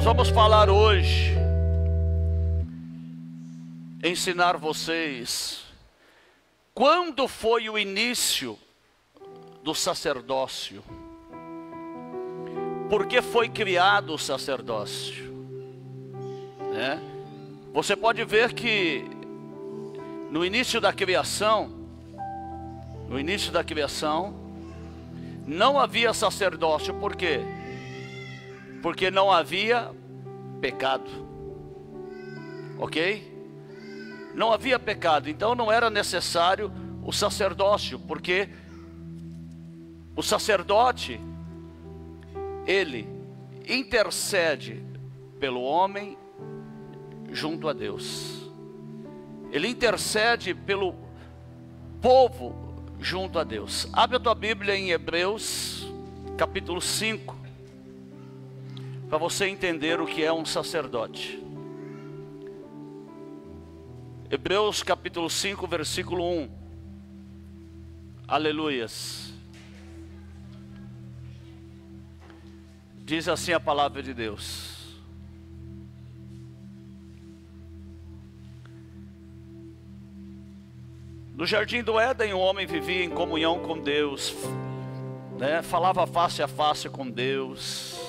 Nós vamos falar hoje, ensinar vocês, quando foi o início do sacerdócio? Por que foi criado o sacerdócio? Você pode ver que no início da criação, não havia sacerdócio. Por quê? Porque não havia pecado. Ok? Não havia pecado, então não era necessário o sacerdócio, porque o sacerdote, ele intercede pelo homem junto a Deus. Ele intercede pelo povo junto a Deus. Abre a tua Bíblia em Hebreus, capítulo 5, para você entender o que é um sacerdote. Hebreus capítulo 5, versículo 1. Aleluias. Diz assim a palavra de Deus: no jardim do Éden, o homem vivia em comunhão com Deus, falava face a face com Deus,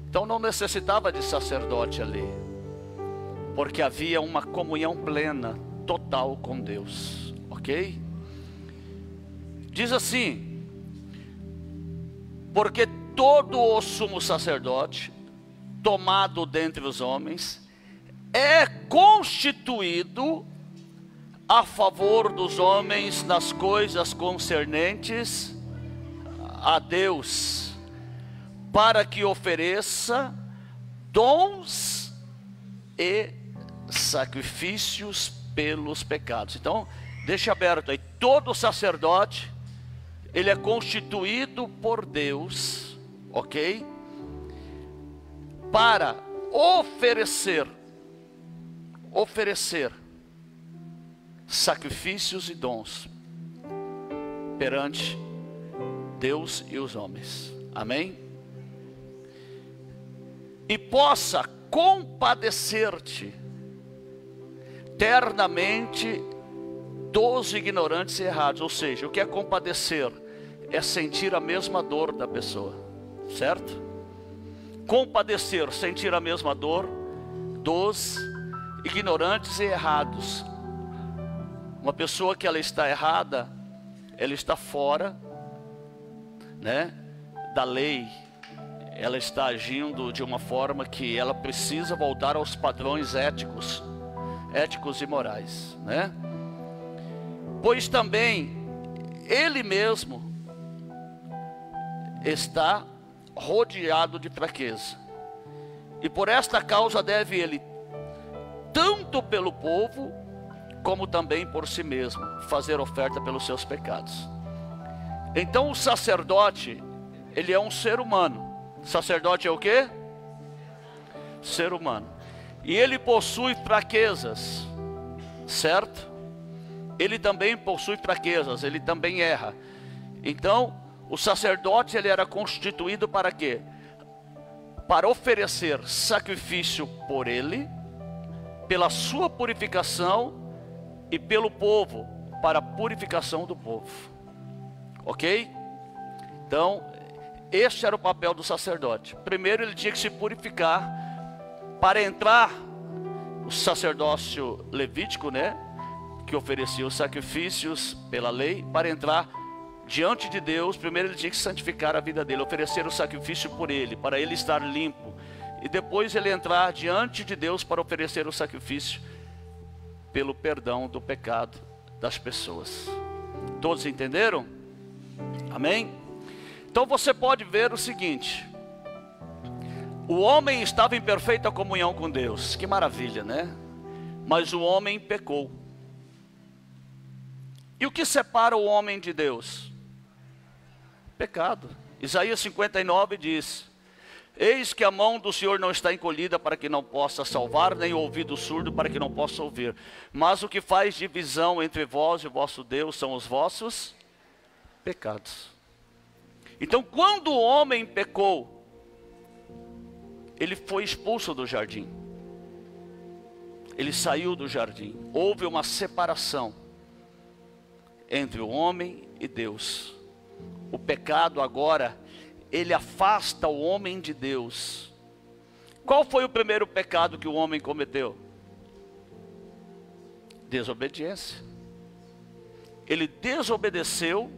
então não necessitava de sacerdote ali, porque havia uma comunhão plena, total com Deus, ok? Diz assim: porque todo o sumo sacerdote, tomado dentre os homens, é constituído a favor dos homens nas coisas concernentes a Deus, para que ofereça dons e sacrifícios pelos pecados. Então, deixa aberto aí, todo sacerdote, ele é constituído por Deus, ok? Para oferecer sacrifícios e dons perante Deus e os homens, amém? E possa compadecer-te ternamente dos ignorantes e errados. Ou seja, o que é compadecer? É sentir a mesma dor da pessoa, certo? Compadecer, sentir a mesma dor dos ignorantes e errados. Uma pessoa que ela está errada, ela está fora, da lei. Ela está agindo de uma forma que ela precisa voltar aos padrões éticos e morais, Pois também ele mesmo está rodeado de fraqueza, e por esta causa deve ele, tanto pelo povo, como também por si mesmo, fazer oferta pelos seus pecados. Então o sacerdote, ele é um ser humano. Sacerdote é o quê? Ser humano. E ele possui fraquezas, certo? Ele também possui fraquezas, ele também erra. Então, o sacerdote, ele era constituído para quê? Para oferecer sacrifício por ele, pela sua purificação, e pelo povo, para a purificação do povo, ok? Então, este era o papel do sacerdote. Primeiro ele tinha que se purificar, para entrar o sacerdócio levítico, que oferecia os sacrifícios pela lei. Para entrar diante de Deus, primeiro ele tinha que santificar a vida dele, oferecer o sacrifício por ele, para ele estar limpo, e depois ele entrar diante de Deus para oferecer o sacrifício pelo perdão do pecado das pessoas. Todos entenderam? Amém? Então você pode ver o seguinte: o homem estava em perfeita comunhão com Deus. Que maravilha, Mas o homem pecou. E o que separa o homem de Deus? Pecado. Isaías 59 diz: eis que a mão do Senhor não está encolhida para que não possa salvar, nem o ouvido surdo para que não possa ouvir. Mas o que faz divisão entre vós e o vosso Deus são os vossos pecados. Então, quando o homem pecou, ele foi expulso do jardim. Ele saiu do jardim. Houve uma separação entre o homem e Deus. O pecado agora, ele afasta o homem de Deus. Qual foi o primeiro pecado que o homem cometeu? Desobediência. Ele desobedeceu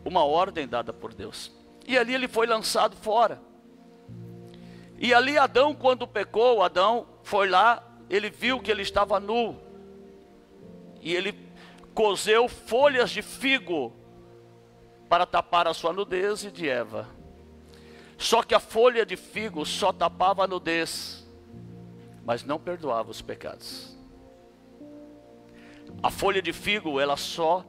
uma ordem dada por Deus. E ali ele foi lançado fora. E ali Adão, quando pecou, Adão foi lá, ele viu que ele estava nu. E ele cozeu folhas de figo para tapar a sua nudez e de Eva. Só que a folha de figo só tapava a nudez, mas não perdoava os pecados. A folha de figo, ela só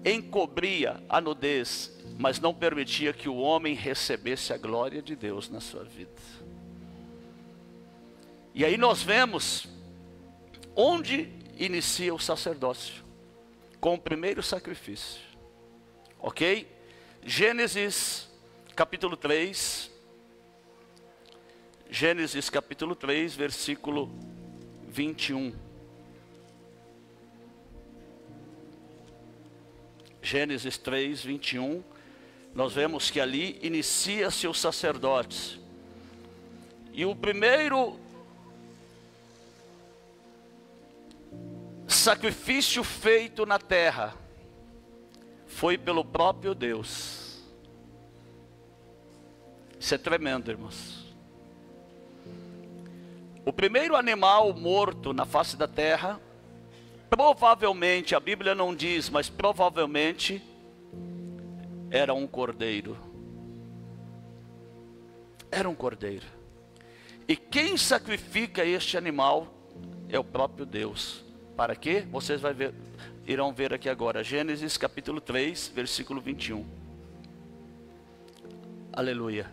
encobria a nudez, mas não permitia que o homem recebesse a glória de Deus na sua vida. E aí nós vemos onde inicia o sacerdócio, com o primeiro sacrifício. Ok? Gênesis capítulo 3. Gênesis capítulo 3, versículo 21. Gênesis 3, 21. Nós vemos que ali inicia-se o sacerdócio. E o primeiro sacrifício feito na terra foi pelo próprio Deus. Isso é tremendo, irmãos. O primeiro animal morto na face da terra, provavelmente, a Bíblia não diz, mas provavelmente era um cordeiro. Era um cordeiro. E quem sacrifica este animal é o próprio Deus. Para quê? Vocês irão ver aqui agora. Gênesis capítulo 3, versículo 21. Aleluia.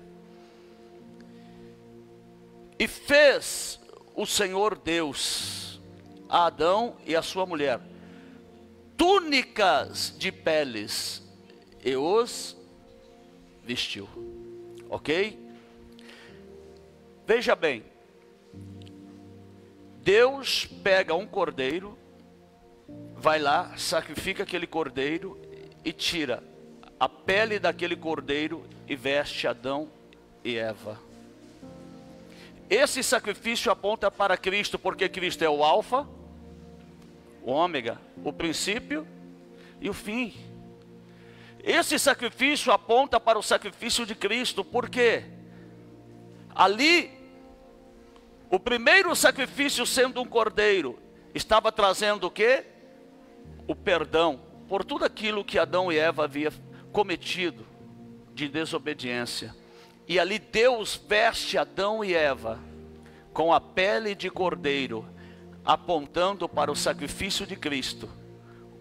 E fez o Senhor Deus a Adão e a sua mulher túnicas de peles e os vestiu. Ok? Veja bem, Deus pega um cordeiro, vai lá, sacrifica aquele cordeiro e tira a pele daquele cordeiro e veste Adão e Eva. Esse sacrifício aponta para Cristo, porque Cristo é o alfa, o ômega, o princípio e o fim. Esse sacrifício aponta para o sacrifício de Cristo, porque ali, o primeiro sacrifício sendo um cordeiro, estava trazendo o quê? O perdão, por tudo aquilo que Adão e Eva haviam cometido de desobediência. E ali Deus veste Adão e Eva com a pele de cordeiro, apontando para o sacrifício de Cristo,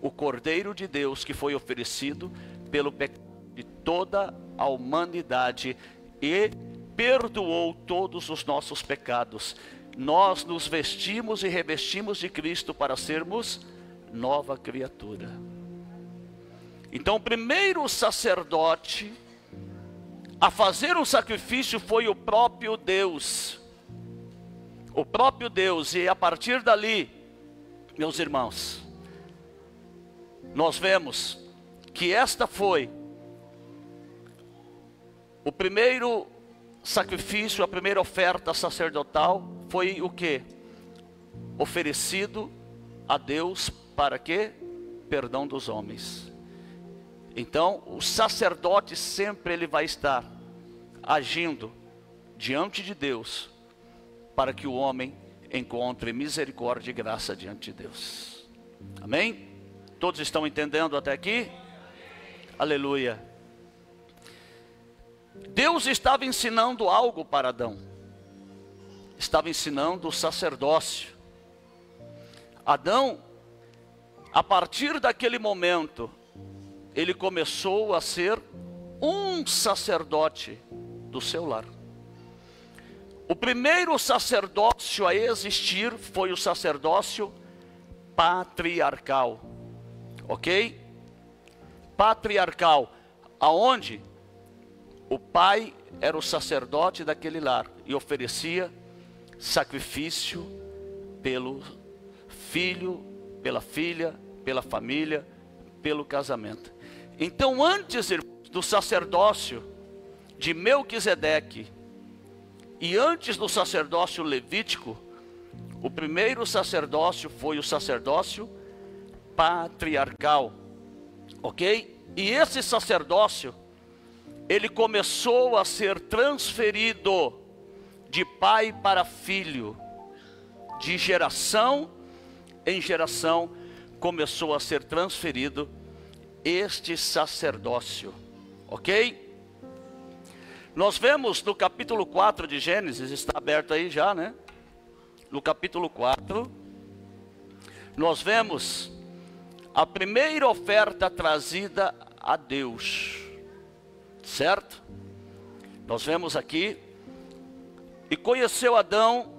o cordeiro de Deus que foi oferecido pelo pecado de toda a humanidade e perdoou todos os nossos pecados. Nós nos vestimos e revestimos de Cristo para sermos nova criatura. Então, o primeiro sacerdote a fazer um sacrifício foi o próprio Deus. O próprio Deus. E a partir dali, meus irmãos, nós vemos que esta foi o primeiro sacrifício, a primeira oferta sacerdotal foi o que? Oferecido a Deus para quê? Perdão dos homens. Então, o sacerdote sempre ele vai estar agindo diante de Deus para que o homem encontre misericórdia e graça diante de Deus. Amém? Todos estão entendendo até aqui? Aleluia. Deus estava ensinando algo para Adão. Estava ensinando o sacerdócio. Adão, a partir daquele momento, ele começou a ser um sacerdote do seu lar. O primeiro sacerdócio a existir foi o sacerdócio patriarcal. Ok? Patriarcal, aonde O pai era o sacerdote daquele lar e oferecia sacrifício pelo filho, pela filha, pela família, pelo casamento. Então, antes do sacerdócio de Melquisedeque e antes do sacerdócio levítico, o primeiro sacerdócio foi o sacerdócio patriarcal, ok? E esse sacerdócio, ele começou a ser transferido de pai para filho, de geração em geração, começou a ser transferido este sacerdócio, ok? Nós vemos no capítulo 4 de Gênesis, está aberto aí já, né? No capítulo 4, nós vemos a primeira oferta trazida a Deus, certo? Nós vemos aqui: e conheceu Adão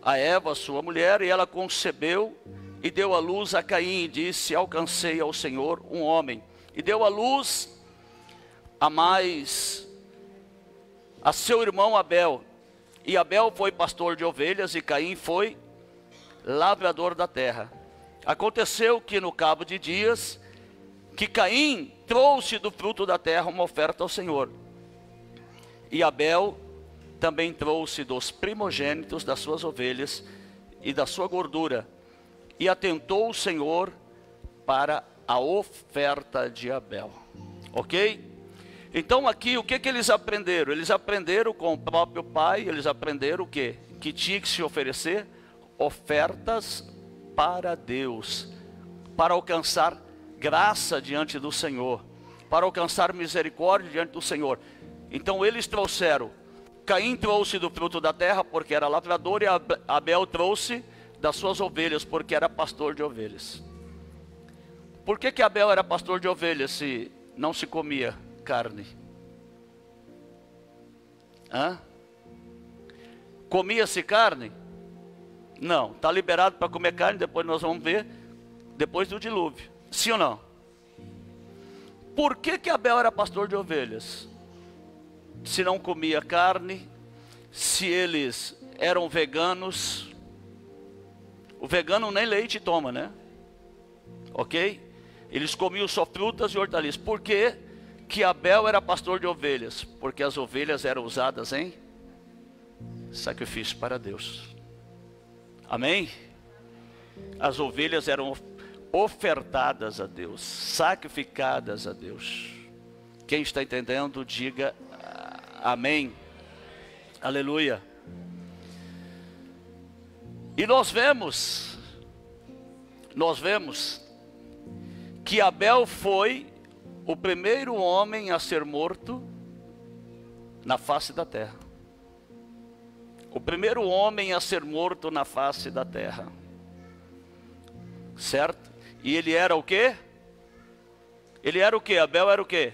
a Eva, sua mulher, e ela concebeu e deu à luz a Caim, e disse: alcancei ao Senhor um homem. E deu à luz a seu irmão Abel. E Abel foi pastor de ovelhas, e Caim foi lavrador da terra. Aconteceu que no cabo de dias, que Caim trouxe do fruto da terra uma oferta ao Senhor. E Abel também trouxe dos primogênitos das suas ovelhas e da sua gordura. E atentou o Senhor para a oferta de Abel. Ok? Então aqui, o que eles aprenderam? Eles aprenderam com o próprio pai, eles aprenderam o quê? Que tinha que se oferecer ofertas para Deus, para alcançar graça diante do Senhor, para alcançar misericórdia diante do Senhor. Então eles trouxeram, Caim trouxe do fruto da terra, porque era lavrador, e Abel trouxe das suas ovelhas, porque era pastor de ovelhas. Por que Abel era pastor de ovelhas se não se comia carne? Comia-se carne? Não, está liberado para comer carne, depois nós vamos ver, depois do dilúvio. Sim ou não? Por que Abel era pastor de ovelhas? Se não comia carne, se eles eram veganos. O vegano nem leite toma, né? Ok? Eles comiam só frutas e hortaliças. Por que Abel era pastor de ovelhas? Porque as ovelhas eram usadas em sacrifício para Deus. Amém? As ovelhas eram ofertadas a Deus, sacrificadas a Deus. Quem está entendendo, diga amém. Aleluia. E nós vemos que Abel foi o primeiro homem a ser morto na face da terra. O primeiro homem a ser morto na face da terra. Certo? E ele era o quê? Ele era o quê? Abel era o quê?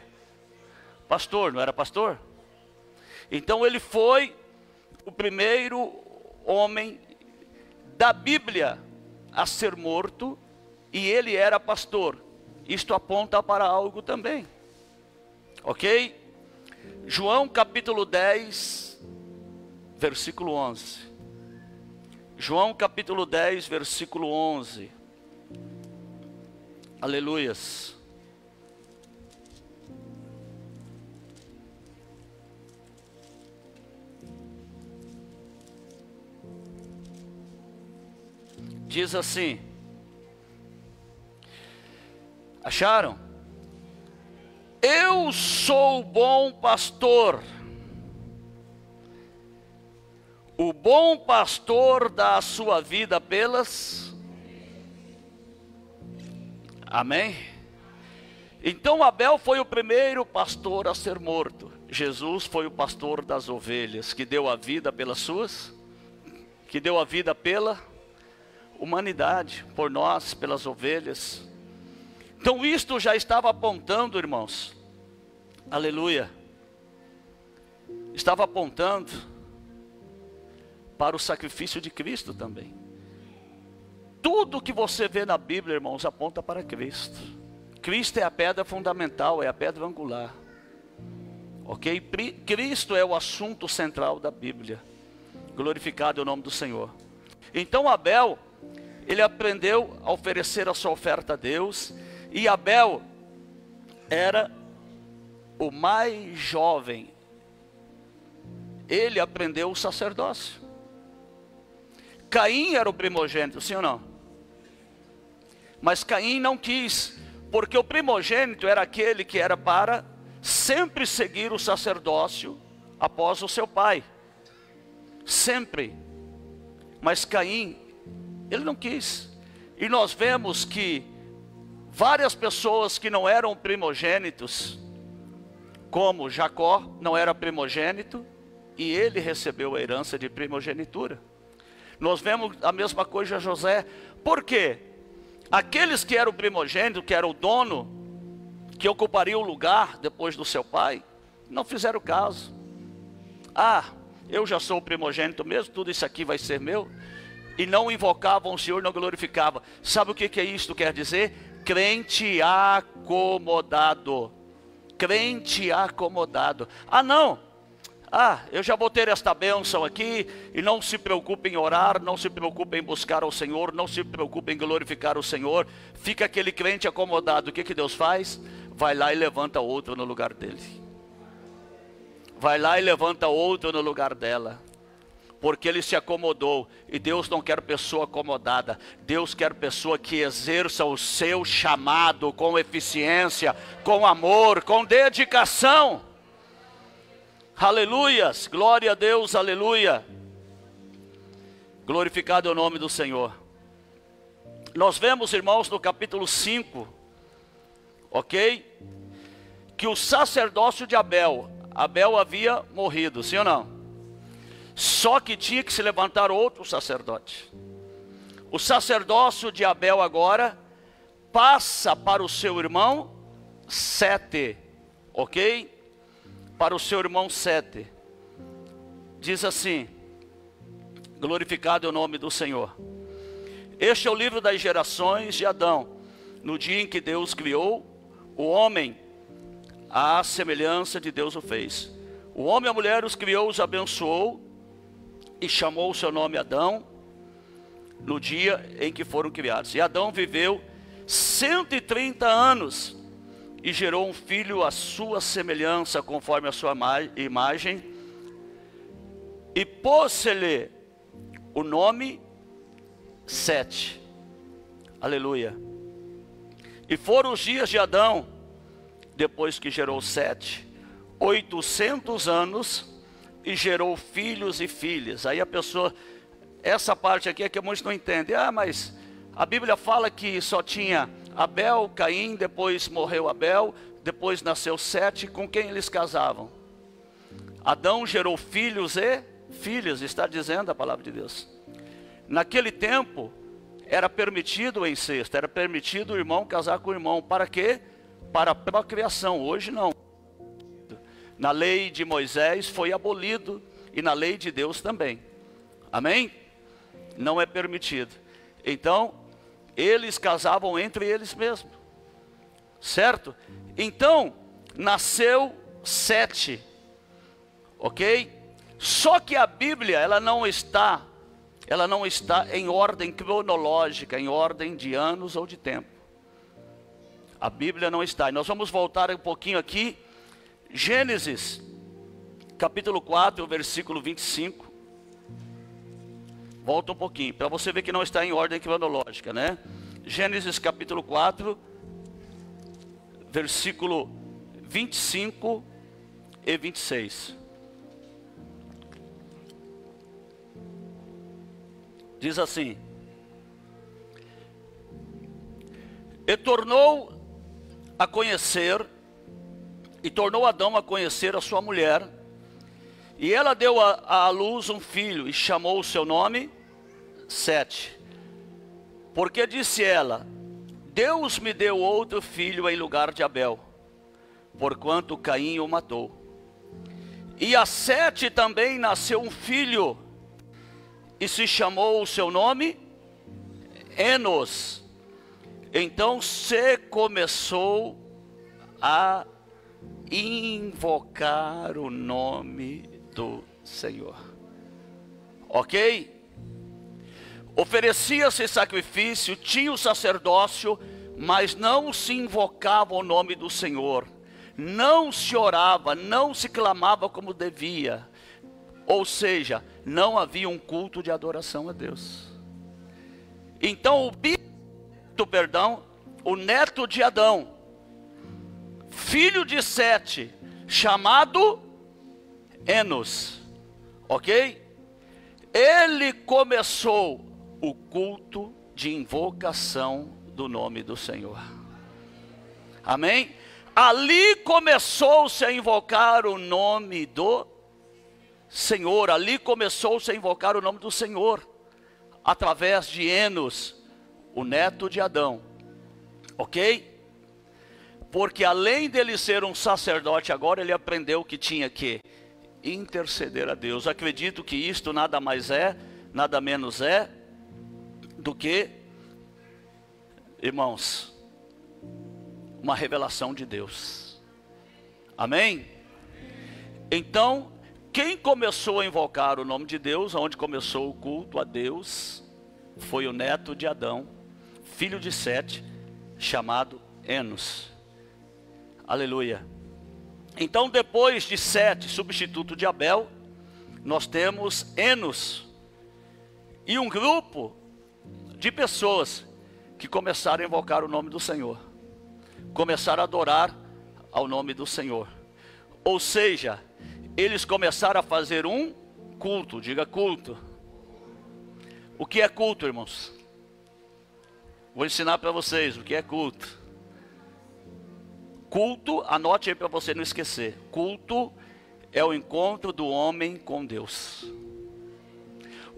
Pastor, não era pastor? Então ele foi o primeiro homem da Bíblia a ser morto, e ele era pastor. Isto aponta para algo também. Ok? João capítulo 10, versículo 11. João capítulo 10, versículo 11. Aleluias. Diz assim: acharam? Eu sou o bom pastor. O bom pastor dá a sua vida pelas... Amém? Então Abel foi o primeiro pastor a ser morto. Jesus foi o pastor das ovelhas, que deu a vida pelas suas, que deu a vida pela humanidade, por nós, pelas ovelhas. Então isto já estava apontando, irmãos, aleluia, estava apontando para o sacrifício de Cristo também. Tudo que você vê na Bíblia, irmãos, aponta para Cristo. Cristo é a pedra fundamental, é a pedra angular. Ok? Cristo é o assunto central da Bíblia. Glorificado é o nome do Senhor. Então Abel, ele aprendeu a oferecer a sua oferta a Deus. E Abel era o mais jovem. Ele aprendeu o sacerdócio. Caim era o primogênito, sim ou não? Mas Caim não quis, porque o primogênito era aquele que era para sempre seguir o sacerdócio após o seu pai. Sempre. Mas Caim, ele não quis. E nós vemos que várias pessoas que não eram primogênitos, como Jacó não era primogênito, e ele recebeu a herança de primogenitura. Nós vemos a mesma coisa José. Por quê? Aqueles que eram primogênitos, que era o dono, que ocuparia o lugar depois do seu pai, não fizeram caso. Ah, eu já sou o primogênito mesmo, tudo isso aqui vai ser meu. E não invocavam o Senhor, não glorificavam. Sabe o que isto quer dizer? Crente acomodado. Crente acomodado. Ah, não. Ah, eu já vou ter esta bênção aqui. E não se preocupe em orar, não se preocupe em buscar ao Senhor, não se preocupe em glorificar o Senhor. Fica aquele crente acomodado. O que Deus faz? Vai lá e levanta outro no lugar dele. Vai lá e levanta outro no lugar dela. Porque ele se acomodou. E Deus não quer pessoa acomodada. Deus quer pessoa que exerça o seu chamado com eficiência, com amor, com dedicação. Aleluias, glória a Deus, aleluia. Glorificado é o nome do Senhor. Nós vemos, irmãos, no capítulo 5, ok? Que o sacerdócio de Abel havia morrido, sim ou não? Só que tinha que se levantar outro sacerdote. O sacerdócio de Abel agora passa para o seu irmão Sete, ok? Para o seu irmão Sete. Diz assim: glorificado é o nome do Senhor. Este é o livro das gerações de Adão. No dia em que Deus criou o homem, à semelhança de Deus o fez. O homem e a mulher os criou, os abençoou e chamou o seu nome Adão, no dia em que foram criados. E Adão viveu 130 anos e gerou um filho à sua semelhança, conforme a sua imagem, e pôs-lhe o nome Sete. Aleluia. E foram os dias de Adão, depois que gerou Sete, 800 anos, e gerou filhos e filhas. Aí a pessoa, essa parte aqui é que muitos não entendem. Ah, mas a Bíblia fala que só tinha Abel, Caim, depois morreu Abel, depois nasceu Sete. Com quem eles casavam? Adão gerou filhos e filhas, está dizendo a palavra de Deus. Naquele tempo era permitido o incesto, era permitido o irmão casar com o irmão. Para quê? Para a procriação. Hoje não. Na lei de Moisés foi abolido, e na lei de Deus também. Amém? Não é permitido. Então, eles casavam entre eles mesmos. Certo? Então, nasceu Sete. Ok? Só que a Bíblia, ela não está em ordem cronológica, em ordem de anos ou de tempo. A Bíblia não está. E nós vamos voltar um pouquinho aqui. Gênesis, capítulo 4, versículo 25. Volta um pouquinho, para você ver que não está em ordem cronológica, né? Gênesis, capítulo 4, versículo 25 e 26. Diz assim: e tornou Adão a conhecer a sua mulher, e ela deu à luz um filho, e chamou o seu nome Sete. Porque disse ela: Deus me deu outro filho em lugar de Abel, porquanto Caim o matou. E a Sete também nasceu um filho, e se chamou o seu nome Enos. Então se começou a invocar o nome do Senhor. Ok? Oferecia-se sacrifício, tinha o sacerdócio, mas não se invocava o nome do Senhor. Não se orava, não se clamava como devia. Ou seja, não havia um culto de adoração a Deus. Então o neto de Adão, filho de Sete, chamado Enos, ok? Ele começou o culto de invocação do nome do Senhor. Amém? Ali começou-se a invocar o nome do Senhor. Ali começou-se a invocar o nome do Senhor, através de Enos, o neto de Adão. Ok? Porque além dele ser um sacerdote, agora ele aprendeu que tinha que interceder a Deus. Acredito que isto nada mais é, nada menos é do que, irmãos, uma revelação de Deus. Amém? Então, quem começou a invocar o nome de Deus, onde começou o culto a Deus, foi o neto de Adão, filho de Sete, chamado Enos. Aleluia. Então, depois de Sete, substituto de Abel, nós temos Enos e um grupo de pessoas que começaram a invocar o nome do Senhor, começaram a adorar ao nome do Senhor. Ou seja, eles começaram a fazer um culto. Diga culto. O que é culto, irmãos? Vou ensinar para vocês o que é culto. Culto, anote aí para você não esquecer. Culto é o encontro do homem com Deus.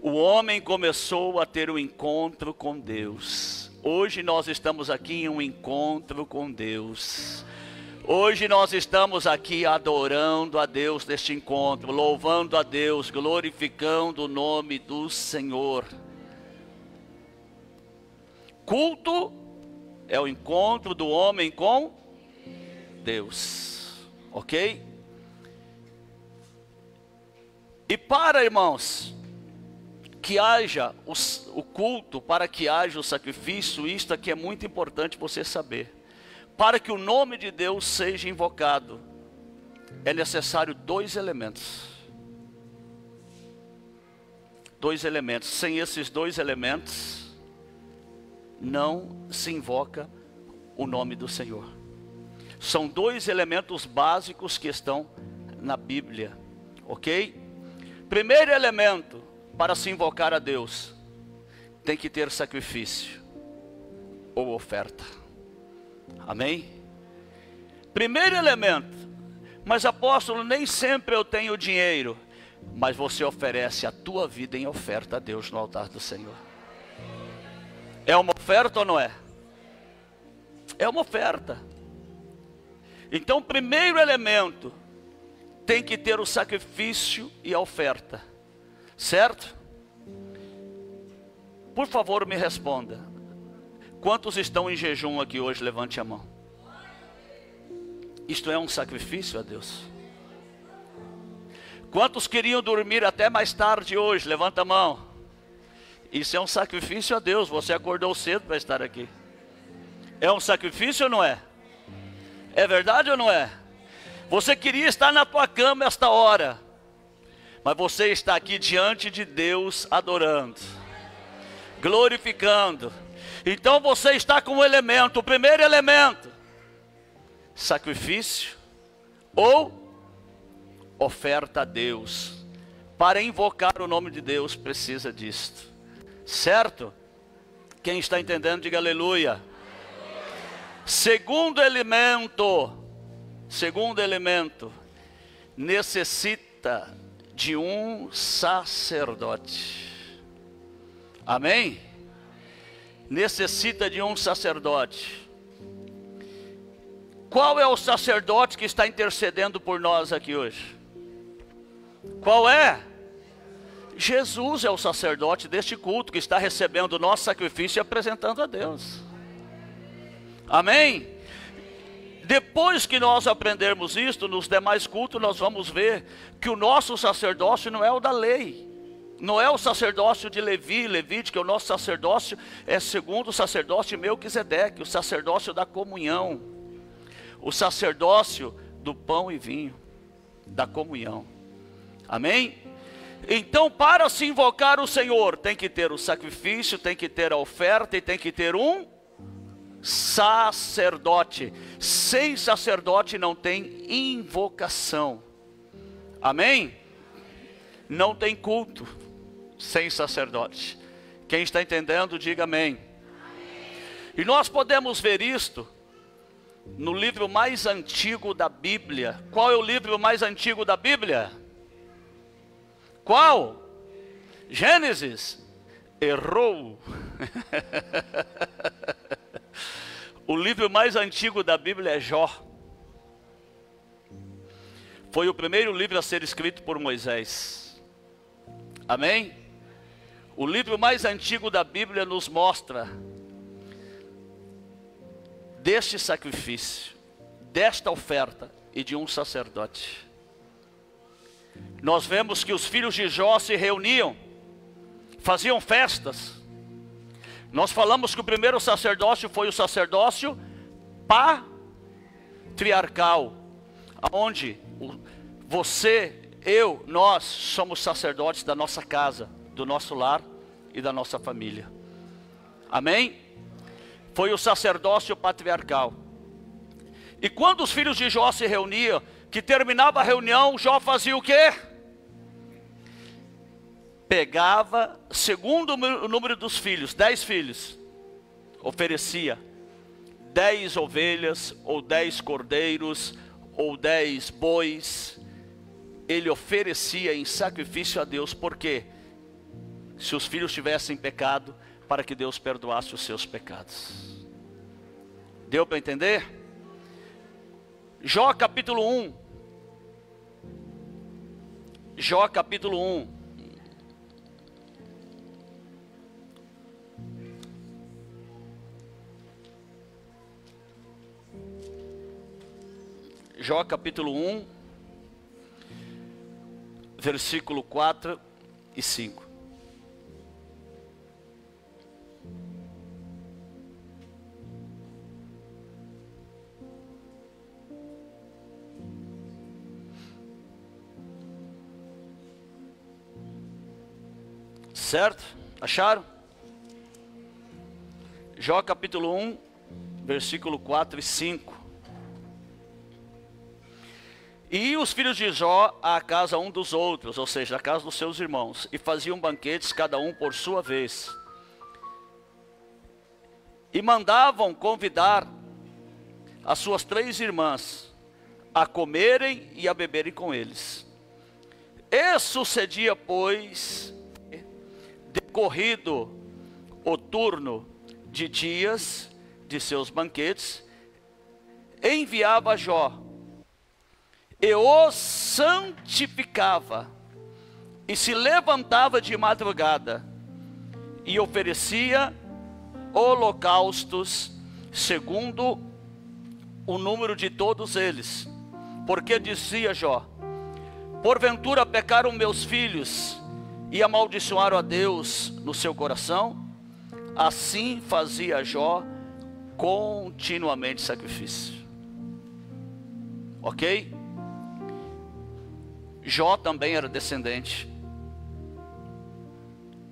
O homem começou a ter um encontro com Deus. Hoje nós estamos aqui em um encontro com Deus. Hoje nós estamos aqui adorando a Deus neste encontro, louvando a Deus, glorificando o nome do Senhor. Culto é o encontro do homem com Deus, ok? E para, irmãos, que haja o culto, para que haja o sacrifício, isto aqui é muito importante você saber. Para que o nome de Deus seja invocado, é necessário dois elementos. Dois elementos. Sem esses dois elementos, não se invoca o nome do Senhor. São dois elementos básicos que estão na Bíblia, ok? Primeiro elemento para se invocar a Deus, tem que ter sacrifício ou oferta. Amém? Primeiro elemento. Mas apóstolo, nem sempre eu tenho dinheiro. Mas você oferece a tua vida em oferta a Deus no altar do Senhor. É uma oferta ou não é? É uma oferta. Então, primeiro elemento, tem que ter o sacrifício e a oferta. Certo? Por favor, me responda. Quantos estão em jejum aqui hoje? Levante a mão. Isto é um sacrifício a Deus. Quantos queriam dormir até mais tarde hoje? Levanta a mão. Isso é um sacrifício a Deus. Você acordou cedo para estar aqui. É um sacrifício ou não é? É verdade ou não é? Você queria estar na tua cama esta hora, mas você está aqui diante de Deus adorando, glorificando. Então você está com um elemento, o primeiro elemento, sacrifício ou oferta a Deus. Para invocar o nome de Deus precisa disto, certo? Quem está entendendo, diga aleluia. Segundo elemento, necessita de um sacerdote. Amém? Necessita de um sacerdote. Qual é o sacerdote que está intercedendo por nós aqui hoje? Qual é? Jesus é o sacerdote deste culto, que está recebendo o nosso sacrifício e apresentando a Deus. Amém? Depois que nós aprendermos isto, nos demais cultos nós vamos ver que o nosso sacerdócio não é o da lei. Não é o sacerdócio de Levi, Levítico, o nosso sacerdócio é segundo o sacerdócio de Melquisedeque, o sacerdócio da comunhão, o sacerdócio do pão e vinho, da comunhão. Amém? Então, para se invocar o Senhor, tem que ter o sacrifício, tem que ter a oferta e tem que ter um sacerdote. Sem sacerdote não tem invocação. Amém? Não tem culto sem sacerdote. Quem está entendendo, diga amém. E nós podemos ver isto no livro mais antigo da Bíblia. Qual é o livro mais antigo da Bíblia? Qual? Gênesis. Errou. O livro mais antigo da Bíblia é Jó. Foi o primeiro livro a ser escrito por Moisés. Amém? O livro mais antigo da Bíblia nos mostra deste sacrifício, desta oferta e de um sacerdote. Nós vemos que os filhos de Jó se reuniam, faziam festas. Nós falamos que o primeiro sacerdócio foi o sacerdócio patriarcal, onde você, eu, nós somos sacerdotes da nossa casa, do nosso lar e da nossa família. Amém? Foi o sacerdócio patriarcal. E quando os filhos de Jó se reuniam, que terminava a reunião, Jó fazia o quê? Pegava, segundo o número dos filhos, 10 filhos, oferecia 10 ovelhas, ou 10 cordeiros, ou 10 bois. Ele oferecia em sacrifício a Deus, porque se os filhos tivessem pecado, para que Deus perdoasse os seus pecados. Deu para entender? Jó capítulo 1. Jó capítulo 1. Jó capítulo 1, versículo 4 e 5. Certo? Acharam? Jó capítulo 1, versículo 4 e 5. E os filhos de Jó à casa um dos outros, ou seja, à casa dos seus irmãos, e faziam banquetes cada um por sua vez. E mandavam convidar as suas 3 irmãs a comerem e a beberem com eles. E sucedia, pois, decorrido o turno de dias de seus banquetes, enviava Jó e o santificava, e se levantava de madrugada, e oferecia holocaustos, segundo o número de todos eles. Porque dizia Jó: porventura pecaram meus filhos, e amaldiçoaram a Deus no seu coração? Assim fazia Jó continuamente sacrifício. Ok? Jó também era descendente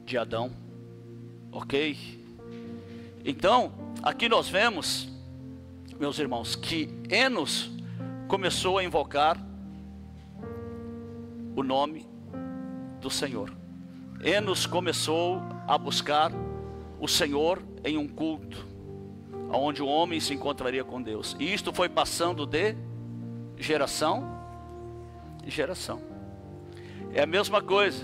de Adão, ok? Então, aqui nós vemos, meus irmãos, que Enos começou a invocar o nome do Senhor. Enos começou a buscar o Senhor em um culto, onde o homem se encontraria com Deus. E isto foi passando de geração geração. É a mesma coisa.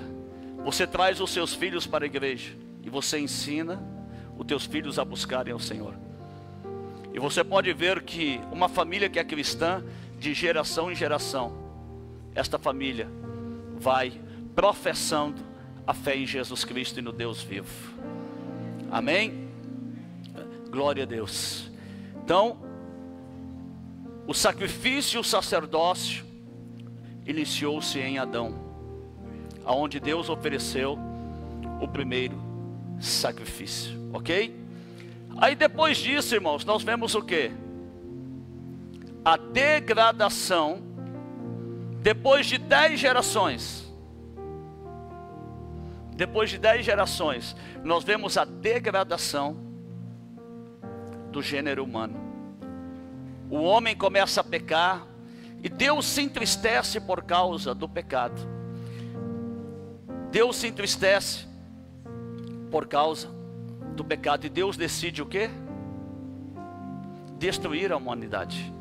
Você traz os seus filhos para a igreja e você ensina os teus filhos a buscarem ao Senhor. E você pode ver que uma família que é cristã, de geração em geração, esta família vai professando a fé em Jesus Cristo e no Deus vivo. Amém? Glória a Deus. Então, o sacrifício e o sacerdócio iniciou-se em Adão, aonde Deus ofereceu o primeiro sacrifício, ok? Aí depois disso, irmãos, nós vemos o que? A degradação, depois de 10 gerações. Depois de 10 gerações, nós vemos a degradação do gênero humano. O homem começa a pecar, e Deus se entristece por causa do pecado. Deus se entristece por causa do pecado, e Deus decide o quê? Destruir a humanidade,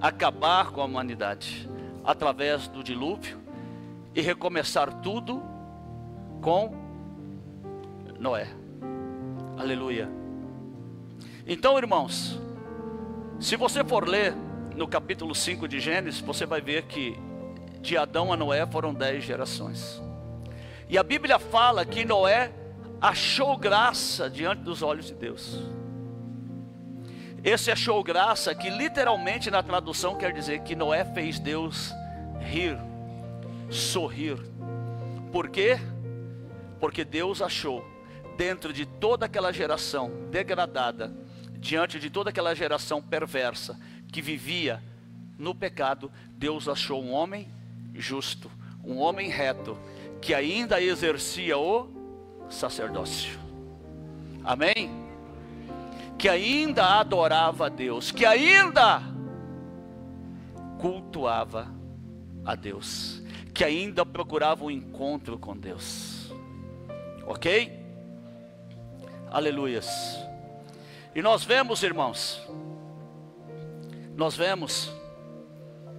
acabar com a humanidade, através do dilúvio, e recomeçar tudo com Noé. Aleluia. Então, irmãos, se você for ler no capítulo 5 de Gênesis, você vai ver que de Adão a Noé foram 10 gerações. E a Bíblia fala que Noé achou graça diante dos olhos de Deus. Esse achou graça, que literalmente na tradução quer dizer que Noé fez Deus rir, sorrir. Por quê? Porque Deus achou, dentro de toda aquela geração degradada, diante de toda aquela geração perversa, que vivia no pecado, Deus achou um homem justo, um homem reto, que ainda exercia o sacerdócio. Amém? Que ainda adorava a Deus, que ainda cultuava a Deus, que ainda procurava um encontro com Deus. Ok? Aleluias. E nós vemos, irmãos, nós vemos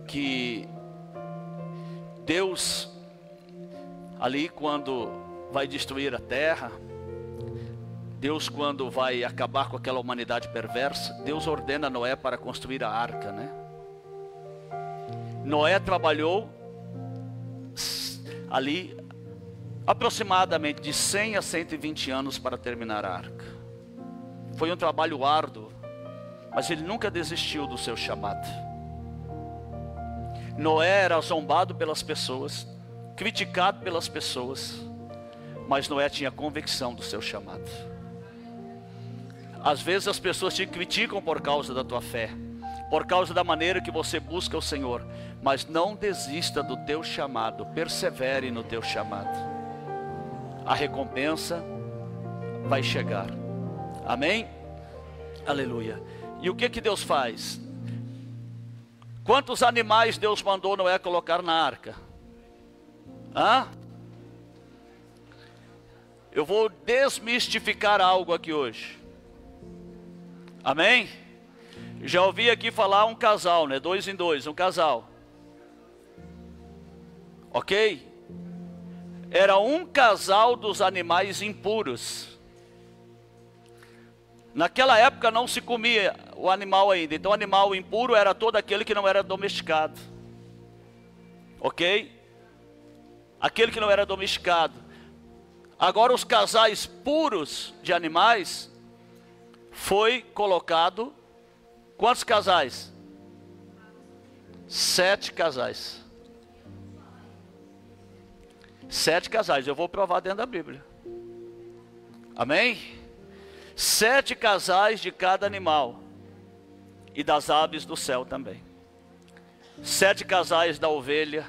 que Deus, ali quando vai destruir a terra, Deus quando vai acabar com aquela humanidade perversa, Deus ordena Noé para construir a arca, né? Noé trabalhou ali aproximadamente de 100 a 120 anos para terminar a arca. Foi um trabalho árduo, mas ele nunca desistiu do seu chamado. Noé era zombado pelas pessoas, criticado pelas pessoas, mas Noé tinha convicção do seu chamado. Às vezes as pessoas te criticam por causa da tua fé, por causa da maneira que você busca o Senhor, mas não desista do teu chamado, persevere no teu chamado. A recompensa vai chegar. Amém? Aleluia. E o que Deus faz? Quantos animais Deus mandou Noé colocar na arca? Eu vou desmistificar algo aqui hoje. Amém? Já ouvi aqui falar um casal, né? 2 em 2, um casal. Ok? Era um casal dos animais impuros. Naquela época não se comia o animal ainda. Então o animal impuro era todo aquele que não era domesticado. Ok? Aquele que não era domesticado. Agora os casais puros de animais foi colocado. Quantos casais? 7 casais. 7 casais, eu vou provar dentro da Bíblia. Amém? 7 casais de cada animal. E das aves do céu também. 7 casais da ovelha.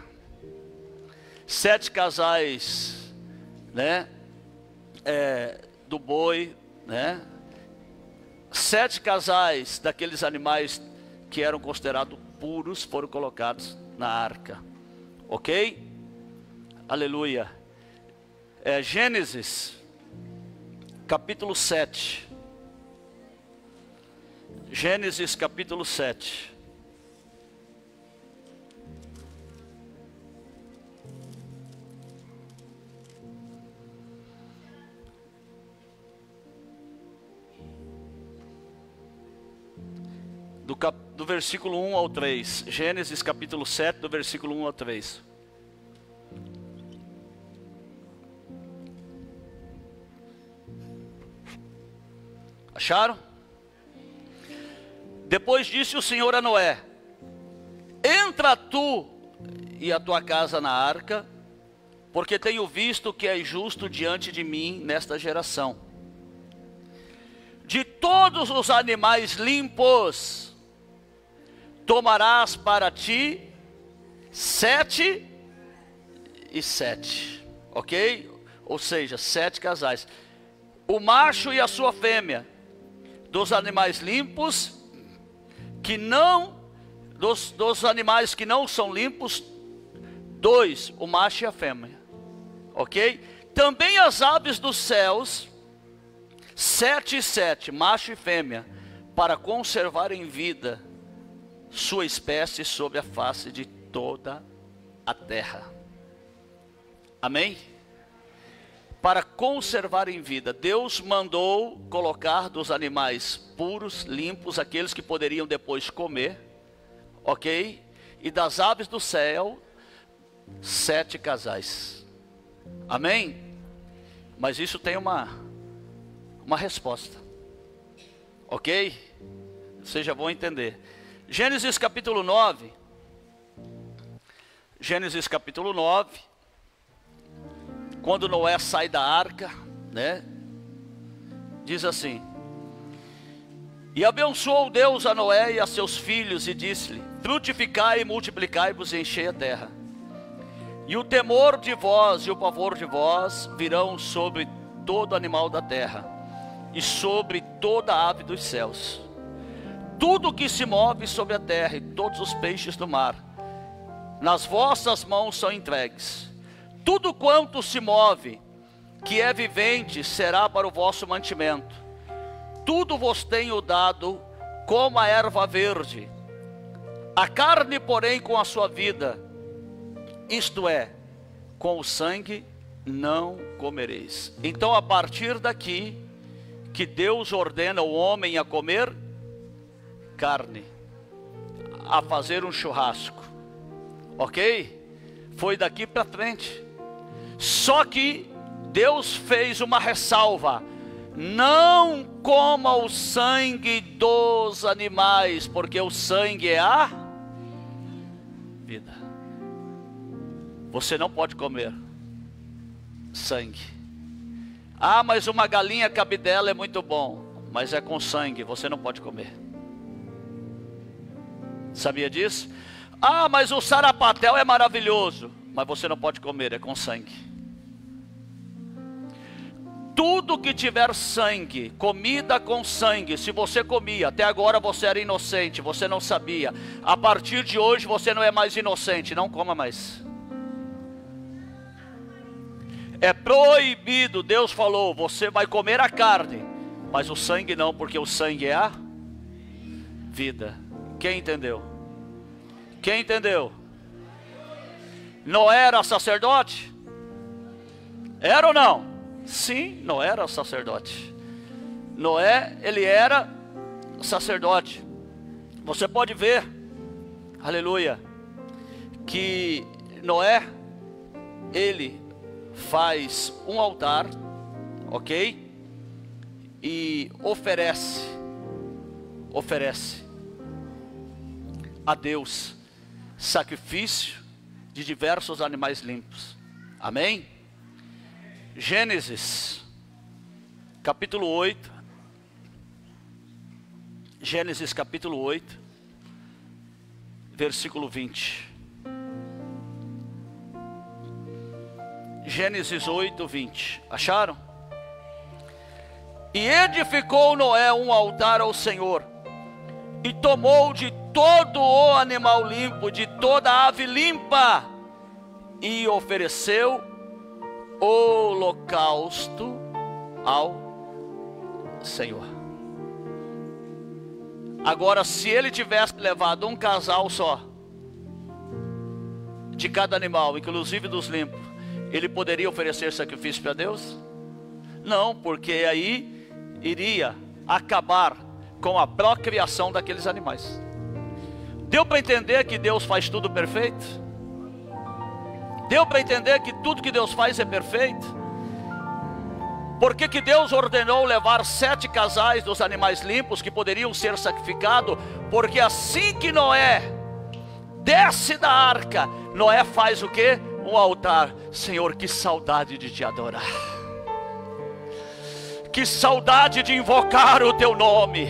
7 casais, né? Do boi, né? 7 casais daqueles animais que eram considerados puros foram colocados na arca. Ok? Aleluia. Gênesis capítulo 7. Gênesis capítulo 7. Do versículo 1 ao 3. Gênesis capítulo 7, do versículo 1 ao 3. Acharam? Depois disse o Senhor a Noé: entra tu e a tua casa na arca, porque tenho visto que és justo diante de mim nesta geração. De todos os animais limpos, tomarás para ti 7 e 7, ok? Ou seja, 7 casais. O macho e a sua fêmea, dos animais limpos, que não, dos animais que não são limpos, 2, o macho e a fêmea, ok? Também as aves dos céus, 7 e 7, macho e fêmea, para conservar em vida sua espécie sobre a face de toda a terra. Amém? Para conservar em vida, Deus mandou colocar dos animais puros, limpos, aqueles que poderiam depois comer, ok? E das aves do céu, 7 casais. Amém? Mas isso tem uma resposta, ok? Vocês já vão entender. Gênesis capítulo 9. Gênesis capítulo 9. Quando Noé sai da arca, né? Diz assim: e abençoou Deus a Noé e a seus filhos, e disse-lhe: frutificai e multiplicai-vos e enchei a terra. E o temor de vós e o pavor de vós virão sobre todo animal da terra, e sobre toda ave dos céus, tudo que se move sobre a terra, e todos os peixes do mar, nas vossas mãos são entregues. Tudo quanto se move, que é vivente, será para o vosso mantimento. Tudo vos tenho dado como a erva verde. A carne, porém, com a sua vida, isto é, com o sangue, não comereis. Então, a partir daqui, que Deus ordena o homem a comer carne, a fazer um churrasco, ok? Foi daqui para frente. Só que Deus fez uma ressalva: não coma o sangue dos animais, porque o sangue é a vida. Você não pode comer sangue. Ah, mas uma galinha cabidela é muito bom, mas é com sangue, você não pode comer. Sabia disso? Ah, mas o sarapatel é maravilhoso, mas você não pode comer, é com sangue. Tudo que tiver sangue, comida com sangue, se você comia, até agora você era inocente, você não sabia. A partir de hoje você não é mais inocente, não coma mais. É proibido, Deus falou, você vai comer a carne, mas o sangue não, porque o sangue é a vida. Quem entendeu? Quem entendeu? Noé era sacerdote? Era ou não? Sim, Noé era sacerdote. Noé, ele era sacerdote. Você pode ver, aleluia, que Noé, ele faz um altar, ok? E oferece a Deus sacrifício de diversos animais limpos. Amém? Gênesis capítulo 8. Gênesis capítulo 8, versículo 20. Gênesis 8, 20. Acharam? E edificou Noé um altar ao Senhor, e tomou de todo o animal limpo, de toda a ave limpa, e ofereceu holocausto ao Senhor. Agora, se ele tivesse levado um casal só de cada animal, inclusive dos limpos, ele poderia oferecer sacrifício para Deus? Não, porque aí iria acabar com a procriação daqueles animais. Deu para entender que Deus faz tudo perfeito? Deu para entender que tudo que Deus faz é perfeito? Por que Deus ordenou levar 7 casais dos animais limpos que poderiam ser sacrificados? Porque assim que Noé desce da arca. Noé faz o quê? Um altar. Senhor, que saudade de te adorar, que saudade de invocar o teu nome.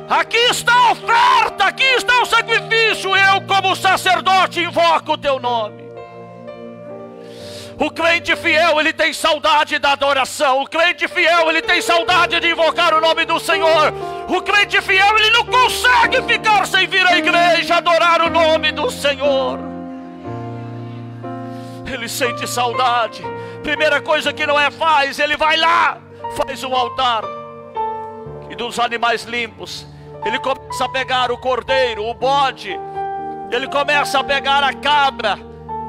Aqui está a oferta, aqui está o sacrifício. Eu, como sacerdote, invoco o teu nome. O crente fiel, ele tem saudade da adoração. O crente fiel, ele tem saudade de invocar o nome do Senhor. O crente fiel, ele não consegue ficar sem vir à igreja adorar o nome do Senhor. Ele sente saudade. Primeira coisa que Noé faz, ele vai lá, faz um altar. E dos animais limpos, ele começa a pegar o cordeiro, o bode. Ele começa a pegar a cabra,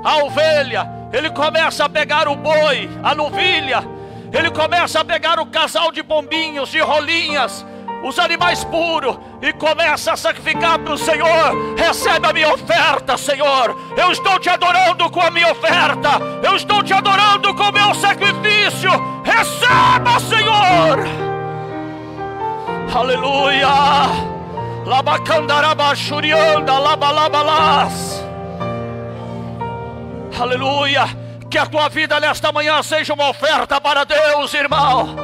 a ovelha. Ele começa a pegar o boi, a novilha. Ele começa a pegar o casal de pombinhos, de rolinhas, os animais puros, e começa a sacrificar para o Senhor. Recebe a minha oferta, Senhor. Eu estou te adorando com a minha oferta. Eu estou te adorando com o meu sacrifício. Receba, Senhor. Aleluia. Labacandarabachurianda, labalabalas. Aleluia. Que a tua vida nesta manhã seja uma oferta para Deus, irmão.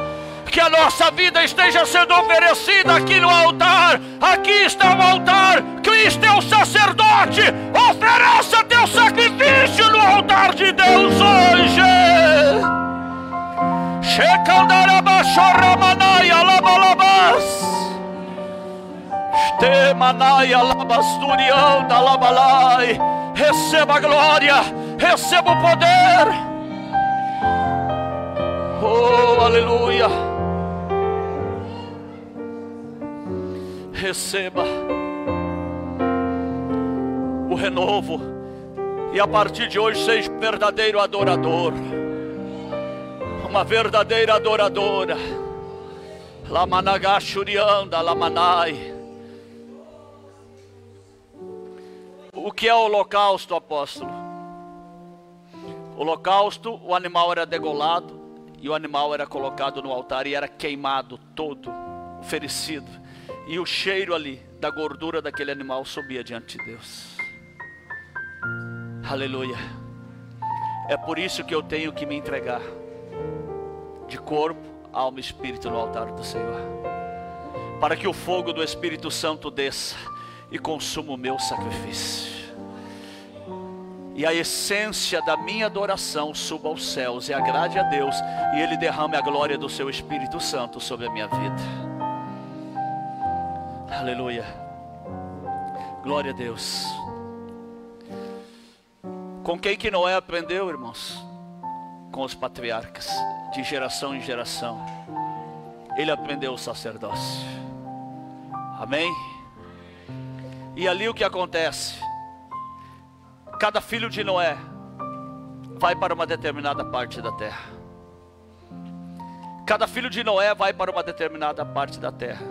Que a nossa vida esteja sendo oferecida aqui no altar. Aqui está o altar. Cristo é o sacerdote. Ofereça teu sacrifício no altar de Deus hoje. Shekandarabashoramanaya labalabas. Stemanaya labasturianda labalai. Receba a glória, receba o poder. Oh, aleluia. Receba o renovo. E a partir de hoje seja um verdadeiro adorador, uma verdadeira adoradora. Lamanagashurianda, lamanai. O que é o holocausto, apóstolo? O holocausto, o animal era degolado e o animal era colocado no altar e era queimado todo, oferecido. E o cheiro ali da gordura daquele animal subia diante de Deus. Aleluia. É por isso que eu tenho que me entregar de corpo, alma e espírito no altar do Senhor, para que o fogo do Espírito Santo desça e consuma o meu sacrifício, e a essência da minha adoração suba aos céus e agrade a Deus, e Ele derrame a glória do seu Espírito Santo sobre a minha vida. Aleluia. Glória a Deus. Com quem que Noé aprendeu, irmãos? Com os patriarcas, de geração em geração. Ele aprendeu o sacerdócio. Amém? E ali o que acontece? Cada filho de Noé vai para uma determinada parte da terra. Cada filho de Noé vai para uma determinada parte da terra.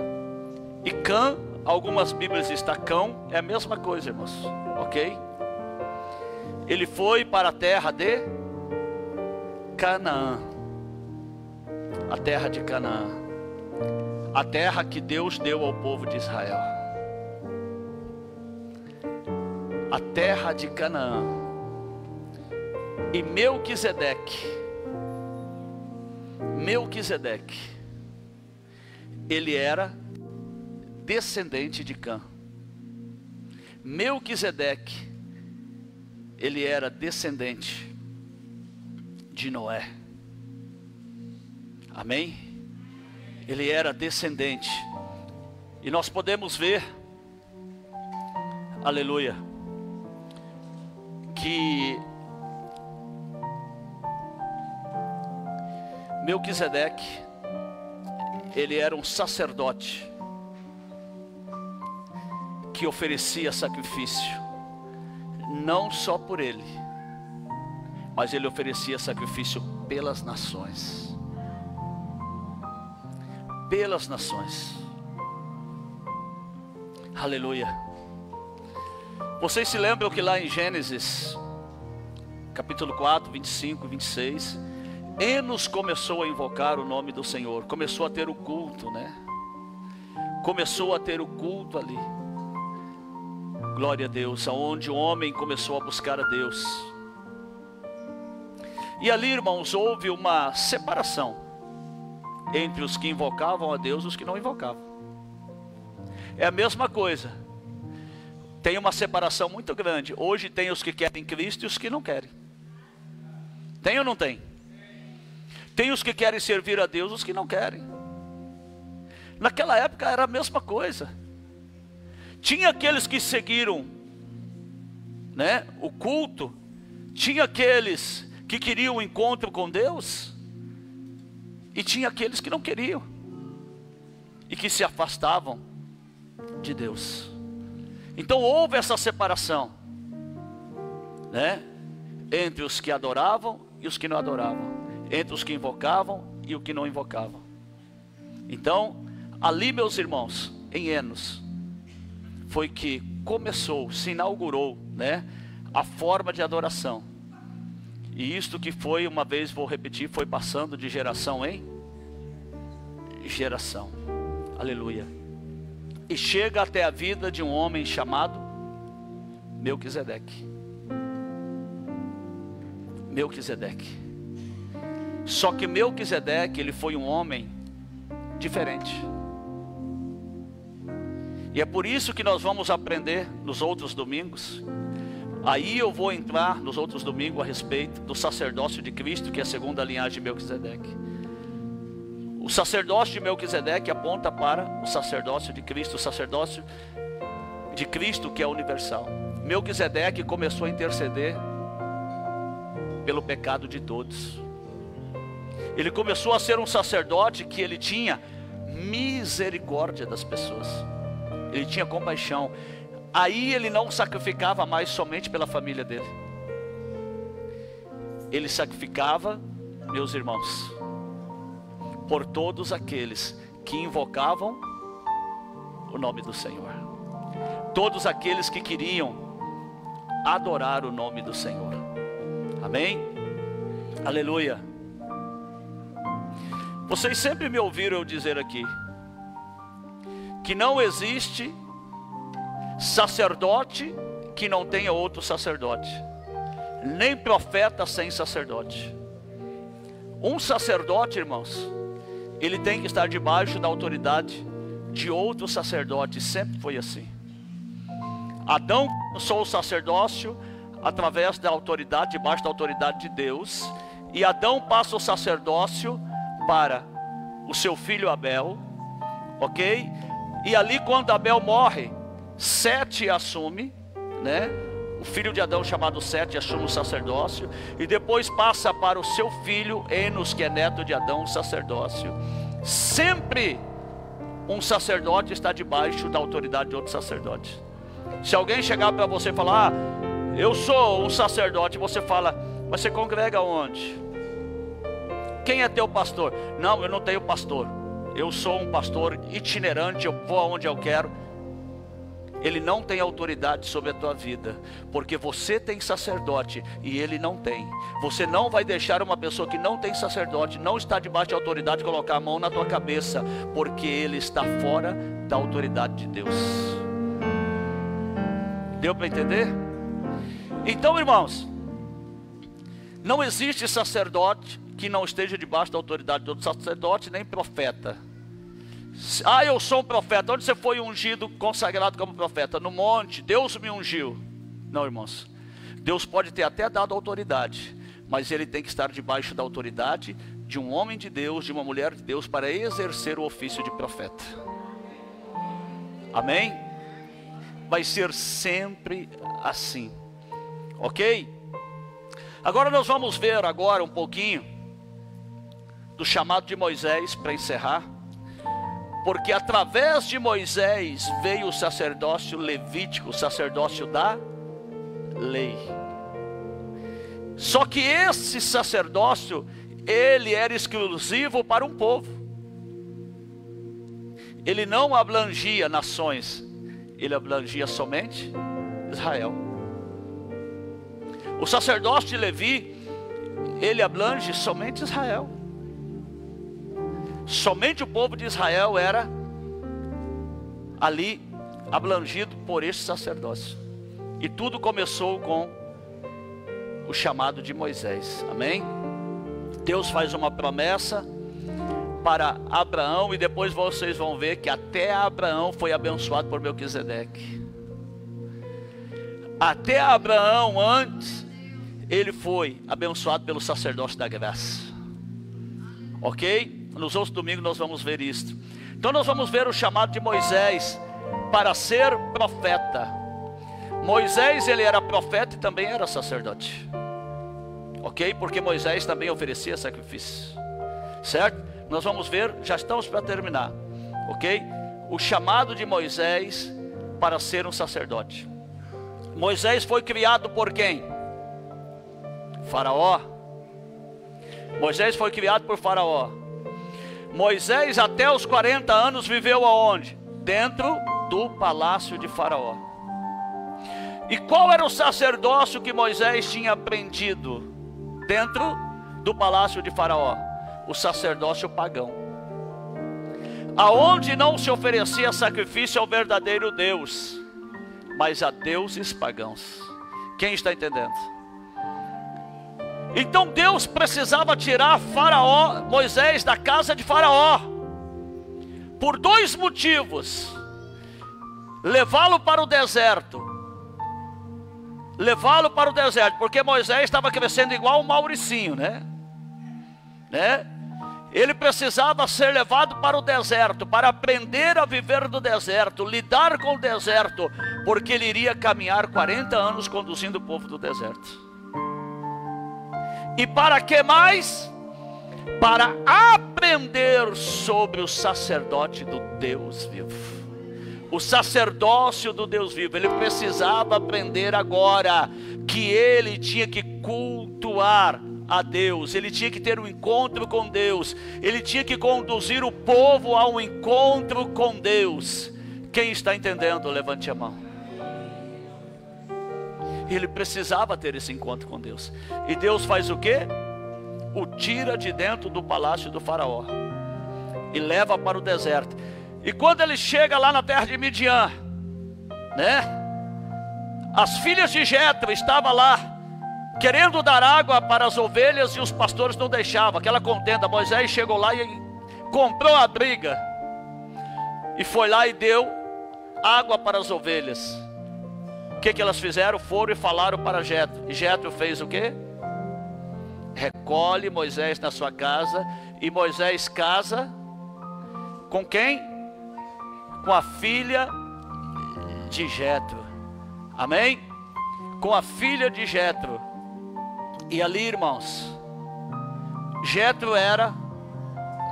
E Cã, algumas bíblias está Cão, é a mesma coisa, irmãos, ok? Ele foi para a terra de Canaã. A terra de Canaã. A terra que Deus deu ao povo de Israel. A terra de Canaã. E Melquisedeque, ele era descendente de Cã. Melquisedeque, ele era descendente de Noé. Amém? Ele era descendente. E nós podemos ver, aleluia, que Melquisedeque, ele era um sacerdote que oferecia sacrifício, não só por ele, mas ele oferecia sacrifício pelas nações. Pelas nações. Aleluia. Vocês se lembram que lá em Gênesis capítulo 4, 25 e 26, Enos começou a invocar o nome do Senhor, começou a ter o culto, né? Começou a ter o culto ali. Glória a Deus, aonde o homem começou a buscar a Deus. E ali, irmãos, houve uma separação entre os que invocavam a Deus e os que não invocavam. É a mesma coisa. Tem uma separação muito grande. Hoje tem os que querem Cristo e os que não querem. Tem ou não tem? Tem os que querem servir a Deus e os que não querem. Naquela época era a mesma coisa. Tinha aqueles que seguiram, né, o culto. Tinha aqueles que queriam o encontro com Deus. E tinha aqueles que não queriam. E que se afastavam de Deus. Então houve essa separação, né, entre os que adoravam e os que não adoravam, entre os que invocavam e os que não invocavam. Então ali, meus irmãos, em Enos, foi que começou, se inaugurou, né, a forma de adoração. E isto que foi, uma vez vou repetir, foi passando de geração em geração. Aleluia. E chega até a vida de um homem chamado Melquisedeque. Melquisedeque. Só que Melquisedeque, ele foi um homem diferente. E é por isso que nós vamos aprender nos outros domingos. Aí eu vou entrar nos outros domingos a respeito do sacerdócio de Cristo, que é a segunda linhagem de Melquisedeque. O sacerdócio de Melquisedeque aponta para o sacerdócio de Cristo, o sacerdócio de Cristo que é universal. Melquisedeque começou a interceder pelo pecado de todos. Ele começou a ser um sacerdote que ele tinha misericórdia das pessoas. Ele tinha compaixão. Aí ele não sacrificava mais somente pela família dele. Ele sacrificava, meus irmãos, por todos aqueles que invocavam o nome do Senhor. Todos aqueles que queriam adorar o nome do Senhor. Amém? Aleluia. Vocês sempre me ouviram eu dizer aqui que não existe sacerdote que não tenha outro sacerdote, nem profeta sem sacerdote. Um sacerdote, irmãos, ele tem que estar debaixo da autoridade de outro sacerdote. Sempre foi assim. Adão começou o sacerdócio através da autoridade, debaixo da autoridade de Deus. E Adão passa o sacerdócio para o seu filho Abel, ok? E ali, quando Abel morre, Sete assume, né? O filho de Adão, chamado Sete, assume o sacerdócio. E depois passa para o seu filho Enos, que é neto de Adão, o sacerdócio. Sempre um sacerdote está debaixo da autoridade de outro sacerdote. Se alguém chegar para você e falar: eu sou um sacerdote, você fala: mas você congrega onde? Quem é teu pastor? Não, eu não tenho pastor. Eu sou um pastor itinerante, eu vou aonde eu quero. Ele não tem autoridade sobre a tua vida, porque você tem sacerdote e ele não tem. Você não vai deixar uma pessoa que não tem sacerdote, não está debaixo de autoridade, colocar a mão na tua cabeça, porque ele está fora da autoridade de Deus. Deu para entender? Então, irmãos, não existe sacerdote que não esteja debaixo da autoridade de outro sacerdote, nem profeta. Ah, eu sou um profeta. Onde você foi ungido, consagrado como profeta? No monte, Deus me ungiu. Não, irmãos, Deus pode ter até dado autoridade, mas ele tem que estar debaixo da autoridade de um homem de Deus, de uma mulher de Deus, para exercer o ofício de profeta. Amém? Vai ser sempre assim, ok? Agora nós vamos ver agora um pouquinho do chamado de Moisés, para encerrar. Porque através de Moisés veio o sacerdócio levítico, o sacerdócio da lei. Só que esse sacerdócio, ele era exclusivo para um povo. Ele não abrangia nações, ele abrangia somente Israel. O sacerdócio de Levi, ele abrange somente Israel. Somente o povo de Israel era ali abrangido por este sacerdócio. E tudo começou com o chamado de Moisés. Amém? Deus faz uma promessa para Abraão, e depois vocês vão ver que até Abraão foi abençoado por Melquisedeque. Até Abraão, antes, ele foi abençoado pelo sacerdócio da graça. Ok? Nos outros domingos nós vamos ver isso. Então nós vamos ver o chamado de Moisés para ser profeta. Moisés, ele era profeta e também era sacerdote. Ok? Porque Moisés também oferecia sacrifício. Certo? Nós vamos ver, já estamos para terminar. Ok? O chamado de Moisés para ser um sacerdote. Moisés foi criado por quem? Faraó. Moisés foi criado por Faraó. Moisés até os 40 anos viveu aonde? Dentro do palácio de Faraó. E qual era o sacerdócio que Moisés tinha aprendido dentro do palácio de Faraó? O sacerdócio pagão, aonde não se oferecia sacrifício ao verdadeiro Deus, mas a deuses pagãos. Quem está entendendo? Então Deus precisava tirar Moisés da casa de Faraó, por dois motivos: levá-lo para o deserto, porque Moisés estava crescendo igual um Mauricinho, né? Ele precisava ser levado para o deserto, para aprender a viver no deserto, lidar com o deserto, porque ele iria caminhar 40 anos conduzindo o povo do deserto. E para que mais? Para aprender sobre o sacerdote do Deus vivo. O sacerdócio do Deus vivo. Ele precisava aprender agora que ele tinha que cultuar a Deus, ele tinha que ter um encontro com Deus, ele tinha que conduzir o povo a um encontro com Deus. Quem está entendendo, levante a mão. Ele precisava ter esse encontro com Deus. E Deus faz o quê? O tira de dentro do palácio do Faraó e leva para o deserto. E quando ele chega lá na terra de Midian, as filhas de Jetro estavam lá querendo dar água para as ovelhas, e os pastores não deixavam. Aquela contenda. Moisés chegou lá e comprou a briga, e foi lá e deu água para as ovelhas. O que elas fizeram? Foram e falaram para Jetro. E Jetro fez o quê? Recolhe Moisés na sua casa. E Moisés casa com quem? Com a filha de Jetro. Amém? Com a filha de Jetro. E ali, irmãos, Jetro era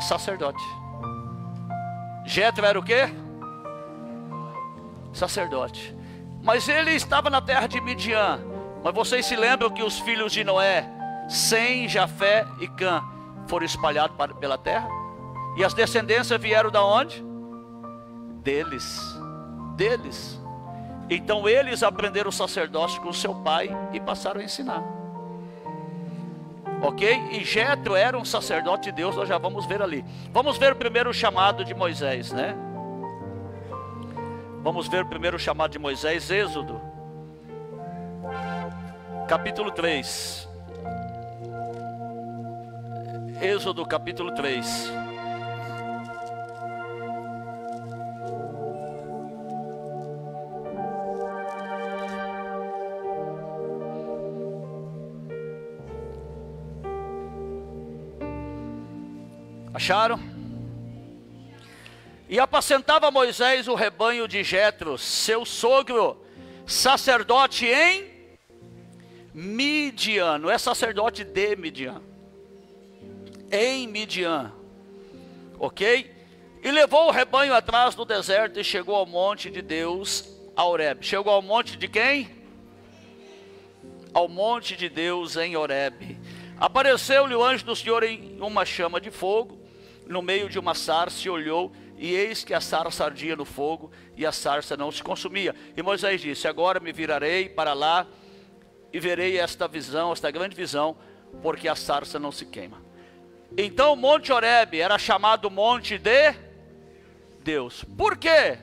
sacerdote. Jetro era o quê? Sacerdote. Mas ele estava na terra de Midian. Mas vocês se lembram que os filhos de Noé, Sem, Jafé e Cã, foram espalhados pela terra? E as descendências vieram da onde? Deles. Então eles aprenderam o sacerdócio com seu pai e passaram a ensinar. Ok? E Jetro era um sacerdote de Deus. Nós já vamos ver ali. Vamos ver primeiro o chamado de Moisés, né? Vamos ver primeiro o chamado de Moisés. Êxodo capítulo 3. Êxodo capítulo 3. Acharam? E apacentava Moisés o rebanho de Jetro, seu sogro, sacerdote em Midian. Não é sacerdote de Midian, em Midian. Ok? E levou o rebanho atrás no deserto e chegou ao monte de Deus, a Horebe. Chegou ao monte de quem? Ao monte de Deus em Horebe. Apareceu-lhe o anjo do Senhor em uma chama de fogo, no meio de uma sarça, e olhou, e eis que a sarça ardia no fogo, e a sarça não se consumia. E Moisés disse: agora me virarei para lá, e verei esta visão, esta grande visão, porque a sarça não se queima. Então o monte Horebe era chamado monte de Deus. Por quê?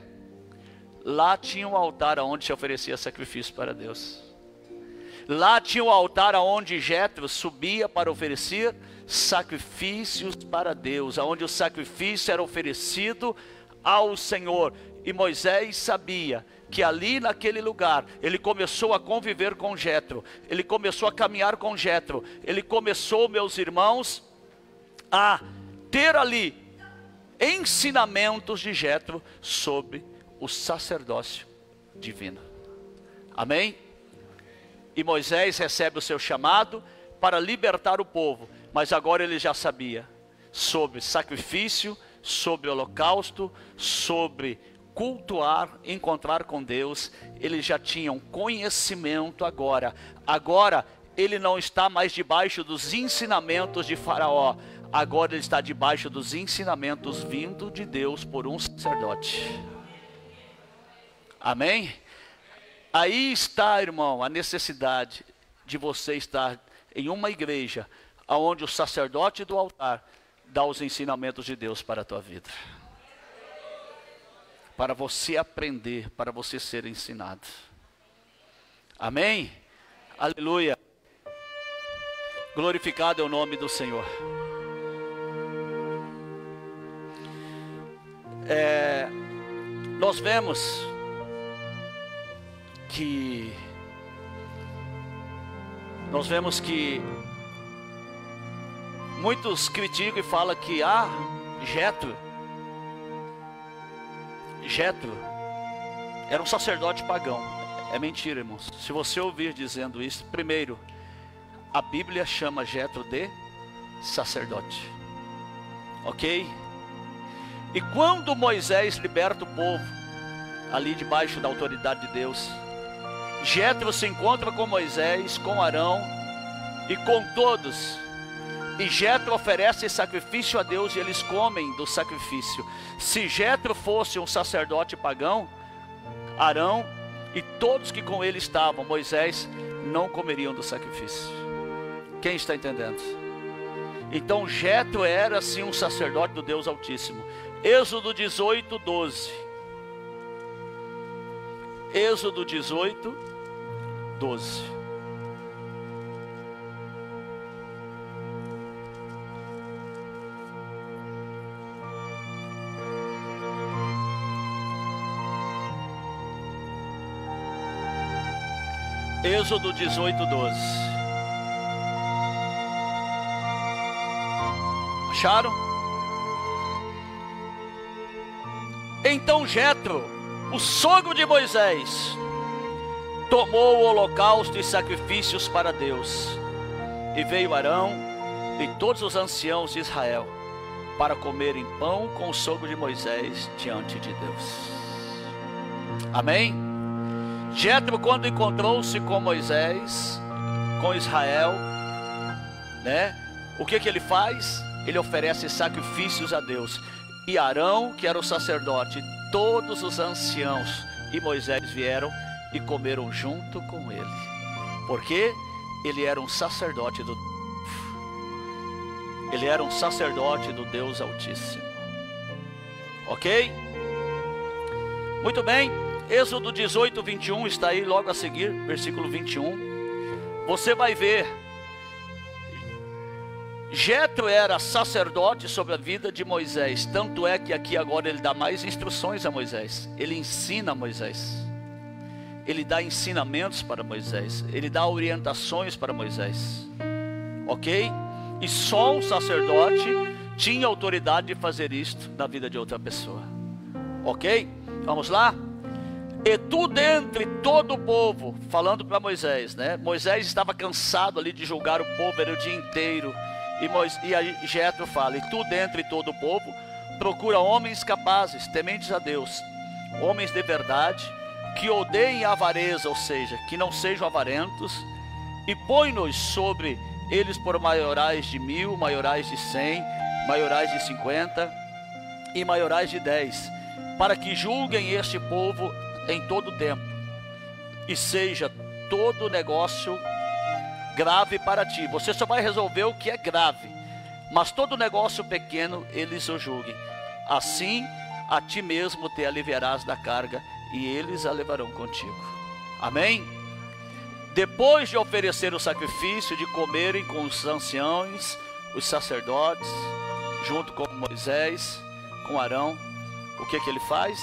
lá tinha um altar onde se oferecia sacrifício para Deus. Lá tinha um altar onde Jetro subia para oferecer sacrifícios para Deus, onde o sacrifício era oferecido ao Senhor. E Moisés sabia que ali naquele lugar, ele começou a conviver com Jetro, ele começou a caminhar com Jetro, ele começou, meus irmãos, a ter ali ensinamentos de Jetro sobre o sacerdócio divino. Amém? E Moisés recebe o seu chamado para libertar o povo, mas agora ele já sabia sobre sacrifício, sobre holocausto, sobre cultuar, encontrar com Deus. Eles já tinham conhecimento agora. Agora ele não está mais debaixo dos ensinamentos de Faraó. Agora ele está debaixo dos ensinamentos vindo de Deus por um sacerdote. Amém? Aí está, irmão, a necessidade de você estar em uma igreja onde o sacerdote do altar dá os ensinamentos de Deus para a tua vida. Para você aprender, para você ser ensinado. Amém? Aleluia. Glorificado é o nome do Senhor. Nós vemos que muitos criticam e falam que Jetro era um sacerdote pagão. É mentira, irmãos. Se você ouvir dizendo isso, primeiro, a Bíblia chama Jetro de sacerdote. Ok? E quando Moisés liberta o povo, ali debaixo da autoridade de Deus, Jetro se encontra com Moisés, com Arão e com todos. E Jetro oferece sacrifício a Deus e eles comem do sacrifício. Se Jetro fosse um sacerdote pagão, Arão e todos que com ele estavam, Moisés, não comeriam do sacrifício. Quem está entendendo? Então Jetro era assim um sacerdote do Deus Altíssimo. Êxodo 18, 12. Êxodo 18, 12. Êxodo 18, 12. Acharam? Então Jetro, o sogro de Moisés, tomou o holocausto e sacrifícios para Deus. E veio Arão e todos os anciãos de Israel para comerem pão com o sogro de Moisés diante de Deus. Amém? Jetro, quando encontrou-se com Moisés, com Israel, o que ele faz? Ele oferece sacrifícios a Deus. E Arão, que era o sacerdote, todos os anciãos e Moisés vieram e comeram junto com ele, porque ele era um sacerdote do Deus Altíssimo. Ok? Muito bem. Êxodo 18, 21 está aí logo a seguir, versículo 21. Você vai ver, Jetro era sacerdote sobre a vida de Moisés. Tanto é que aqui agora ele dá mais instruções a Moisés. Ele ensina a Moisés. Ele dá ensinamentos para Moisés. Ele dá orientações para Moisés. Ok? E só um sacerdote tinha autoridade de fazer isto na vida de outra pessoa. Ok? Vamos lá? E tu dentre todo o povo, falando para Moisés, Moisés estava cansado ali de julgar o povo, era o dia inteiro. E aí Jetro fala: e tu dentre todo o povo, procura homens capazes, tementes a Deus, homens de verdade, que odeiem a avareza, ou seja, que não sejam avarentos, e põe-nos sobre eles por maiorais de 1000, maiorais de 100, maiorais de 50 e maiorais de 10, para que julguem este povo em todo o tempo, e seja todo negócio grave para ti. Você só vai resolver o que é grave, mas todo negócio pequeno eles o julguem. Assim a ti mesmo te aliviarás da carga e eles a levarão contigo. Amém? Depois de oferecer o sacrifício, de comerem com os anciãos, os sacerdotes, junto com Moisés, com Arão, o que ele faz?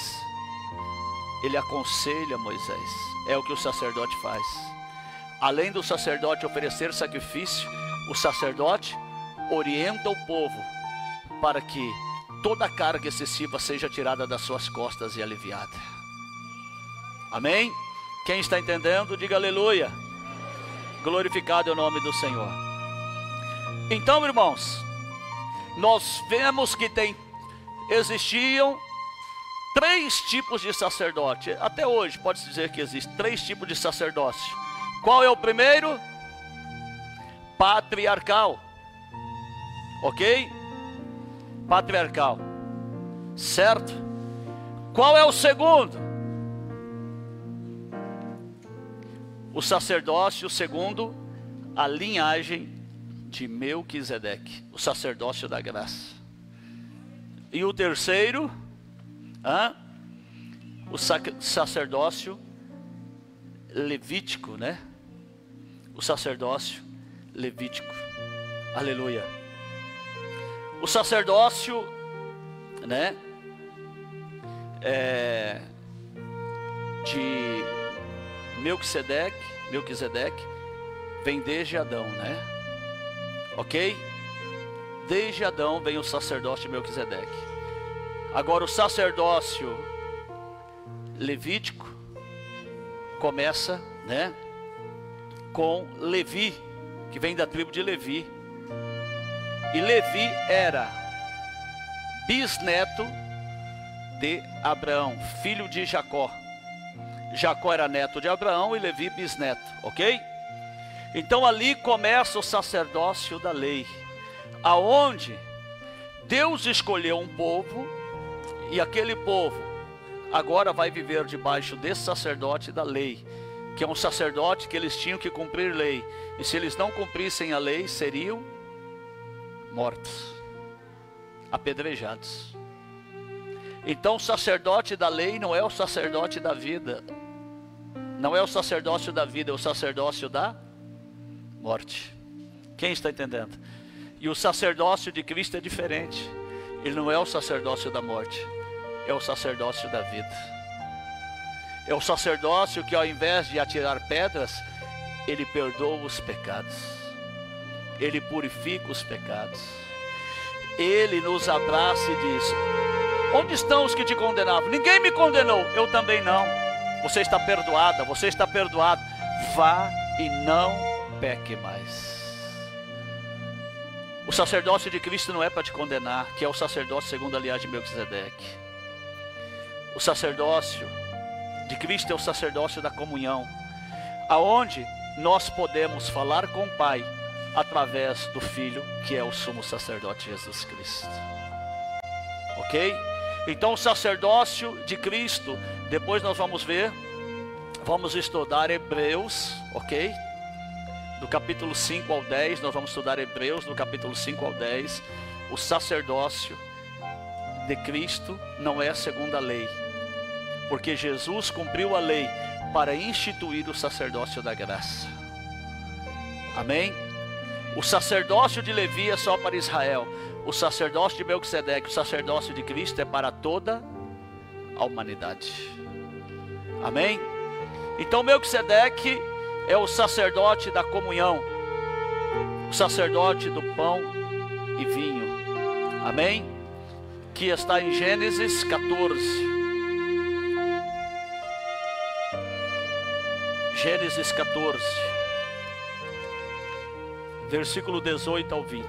Ele aconselha Moisés. É o que o sacerdote faz. Além do sacerdote oferecer sacrifício, o sacerdote orienta o povo para que toda a carga excessiva seja tirada das suas costas e aliviada. Amém? Quem está entendendo, diga aleluia. Glorificado é o nome do Senhor. Então, irmãos, nós vemos que existiam 3 tipos de sacerdote. Até hoje pode-se dizer que existem 3 tipos de sacerdócio. Qual é o primeiro? Patriarcal. Ok? Patriarcal. Certo? Qual é o segundo? O sacerdócio segundo a linhagem de Melquisedeque, o sacerdócio da graça. E o terceiro, o sacerdócio levítico, né? O sacerdócio levítico. Aleluia. O sacerdócio, né? De Melquisedeque vem desde Adão, né? Ok? Desde Adão vem o sacerdócio de Melquisedeque. Agora o sacerdócio levítico começa, né, com Levi, que vem da tribo de Levi. E Levi era bisneto de Abraão, filho de Jacó. Jacó era neto de Abraão e Levi bisneto, ok? Então ali começa o sacerdócio da lei, aonde Deus escolheu um povo, e aquele povo agora vai viver debaixo desse sacerdote da lei, que é um sacerdote que eles tinham que cumprir lei, e se eles não cumprissem a lei, seriam mortos, apedrejados. Então o sacerdote da lei não é o sacerdote da vida, não é o sacerdócio da vida, é o sacerdócio da morte. Quem está entendendo? E o sacerdócio de Cristo é diferente. Ele não é o sacerdócio da morte, é o sacerdócio da vida. É o sacerdócio que, ao invés de atirar pedras, ele perdoa os pecados, ele purifica os pecados, ele nos abraça e diz: onde estão os que te condenavam? Ninguém me condenou, eu também não. Você está perdoada, você está perdoado. Vá e não peque mais. O sacerdócio de Cristo não é para te condenar, que é o sacerdócio segundo a linhagem de Melquisedeque. O sacerdócio de Cristo é o sacerdócio da comunhão, aonde nós podemos falar com o Pai através do Filho, que é o sumo sacerdote Jesus Cristo. Ok? Então o sacerdócio de Cristo, depois nós vamos ver, vamos estudar Hebreus, ok? Do capítulo 5 ao 10, nós vamos estudar Hebreus, do capítulo 5 ao 10. O sacerdócio de Cristo não é segundo a lei, porque Jesus cumpriu a lei para instituir o sacerdócio da graça. Amém? O sacerdócio de Levi é só para Israel. O sacerdócio de Melquisedeque, o sacerdócio de Cristo é para toda a humanidade. Amém? Então Melquisedeque é o sacerdote da comunhão, o sacerdote do pão e vinho. Amém? Que está em Gênesis 14. Gênesis 14, versículo 18 ao 20.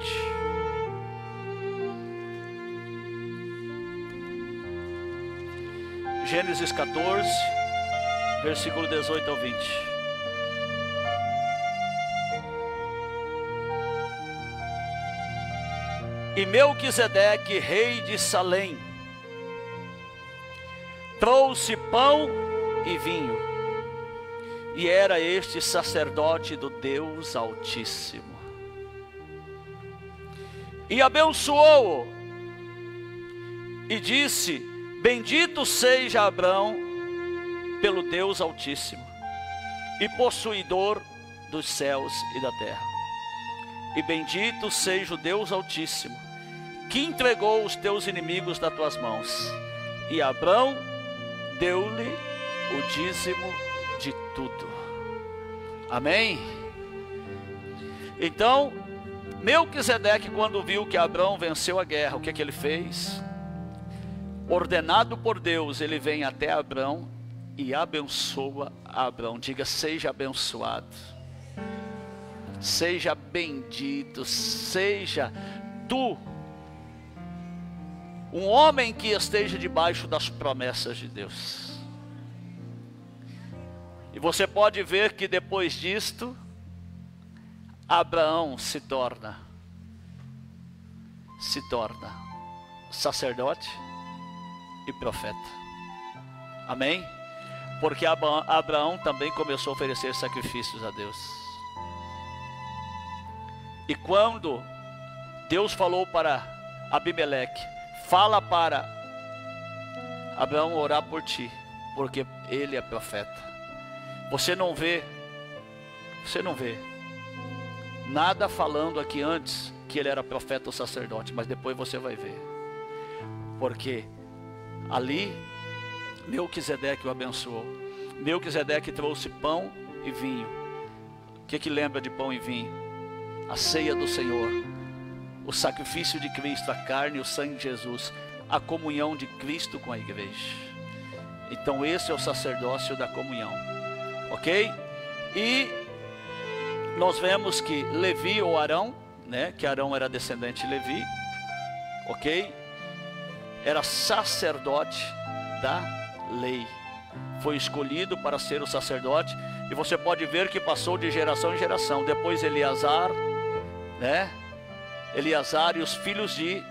Gênesis 14, versículo 18 ao 20. E Melquisedeque, rei de Salém, trouxe pão e vinho, e era este sacerdote do Deus Altíssimo. E abençoou-o, e disse: bendito seja Abrão pelo Deus Altíssimo e possuidor dos céus e da terra. E bendito seja o Deus Altíssimo, que entregou os teus inimigos nas tuas mãos. E Abrão deu-lhe o dízimo de tudo. Amém? Então, Melquisedeque, quando viu que Abrão venceu a guerra, o que ele fez? Ordenado por Deus, ele vem até Abrão e abençoa Abrão. Diga: seja abençoado, seja bendito, seja tu um homem que esteja debaixo das promessas de Deus. E você pode ver que depois disto, Abraão se torna sacerdote e profeta. Amém? Porque Abraão também começou a oferecer sacrifícios a Deus. E quando Deus falou para Abimeleque: fala para Abraão orar por ti, porque ele é profeta. Você não vê nada falando aqui antes que ele era profeta ou sacerdote, mas depois você vai ver. Porque ali Melquisedeque o abençoou. Melquisedeque trouxe pão e vinho. O que lembra de pão e vinho? A ceia do Senhor, o sacrifício de Cristo, a carne e o sangue de Jesus, a comunhão de Cristo com a igreja. Então esse é o sacerdócio da comunhão, ok? E nós vemos que Levi ou Arão, né, que Arão era descendente de Levi, ok? Era sacerdote da lei, foi escolhido para ser o sacerdote. E você pode ver que passou de geração em geração. Depois Eleazar, né? Eleazar e os filhos de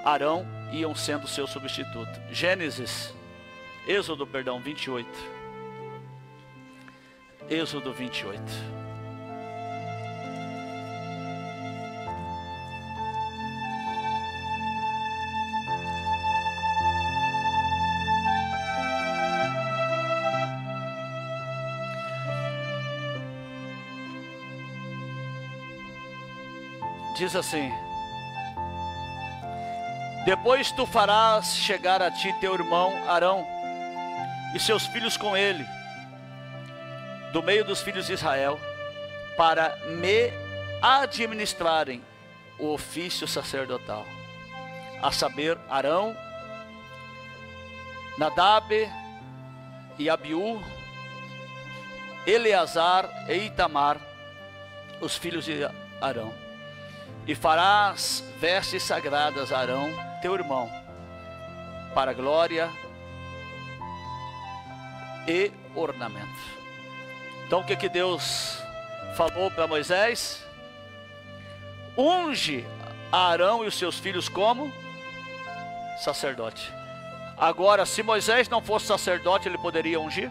Arão iam sendo seu substituto. Êxodo 28. Êxodo 28. Diz assim: depois tu farás chegar a ti teu irmão Arão e seus filhos com ele, do meio dos filhos de Israel, para me administrarem o ofício sacerdotal, a saber, Arão, Nadab e Abiú, Eleazar e Itamar, os filhos de Arão. E farás vestes sagradas a Arão, teu irmão, para glória e ornamento. Então o que Deus falou para Moisés? Unge Arão e os seus filhos como sacerdote. Agora, se Moisés não fosse sacerdote, ele poderia ungir?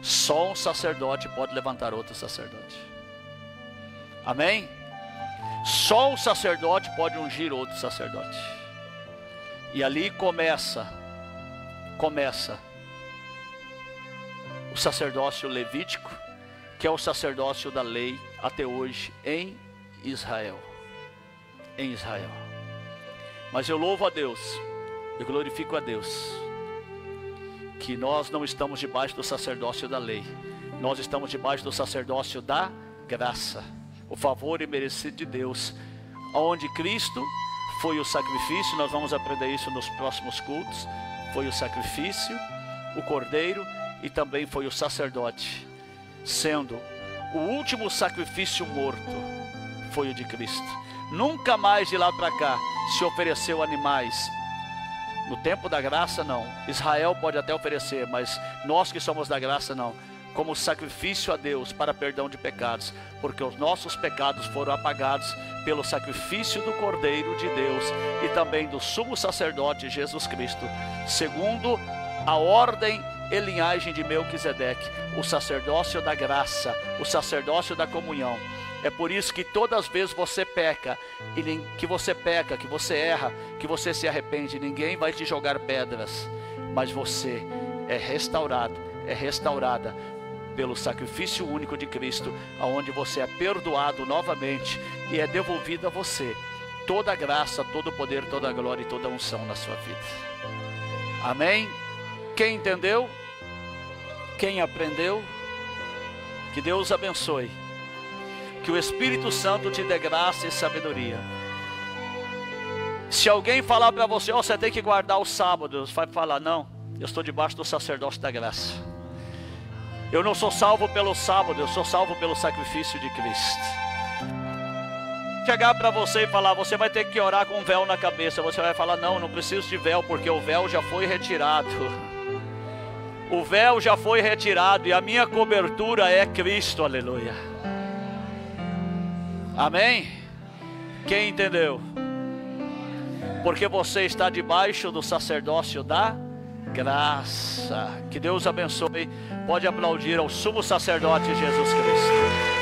Só um sacerdote pode levantar outro sacerdote. Amém? Só um sacerdote pode ungir outro sacerdote. E ali começa o sacerdócio levítico, que é o sacerdócio da lei até hoje em Israel. Em Israel. Mas eu louvo a Deus, eu glorifico a Deus, que nós não estamos debaixo do sacerdócio da lei, nós estamos debaixo do sacerdócio da graça, o favor imerecido de Deus, onde Cristo foi o sacrifício. Nós vamos aprender isso nos próximos cultos. Foi o sacrifício, o cordeiro, e também foi o sacerdote, sendo o último sacrifício morto, foi o de Cristo. Nunca mais de lá para cá se ofereceu animais. No tempo da graça não, Israel pode até oferecer, mas nós que somos da graça não, como sacrifício a Deus para perdão de pecados, porque os nossos pecados foram apagados pelo sacrifício do Cordeiro de Deus e também do sumo sacerdote Jesus Cristo, segundo a ordem e linhagem de Melquisedeque, o sacerdócio da graça, o sacerdócio da comunhão. É por isso que todas as vezes você peca, que você erra, que você se arrepende, ninguém vai te jogar pedras, mas você é restaurado, é restaurada pelo sacrifício único de Cristo, aonde você é perdoado novamente e é devolvida a você toda a graça, todo o poder, toda a glória e toda a unção na sua vida. Amém? Quem entendeu? Quem aprendeu? Que Deus abençoe. Que o Espírito Santo te dê graça e sabedoria. Se alguém falar para você, oh, você tem que guardar o sábado, você vai falar, não, eu estou debaixo do sacerdócio da graça. Eu não sou salvo pelo sábado, eu sou salvo pelo sacrifício de Cristo. Chegar para você e falar, você vai ter que orar com um véu na cabeça. Você vai falar, não, não preciso de véu, porque o véu já foi retirado. O véu já foi retirado e a minha cobertura é Cristo, aleluia. Amém? Quem entendeu? Porque você está debaixo do sacerdócio da graça. Que Deus abençoe. Pode aplaudir ao sumo sacerdote Jesus Cristo.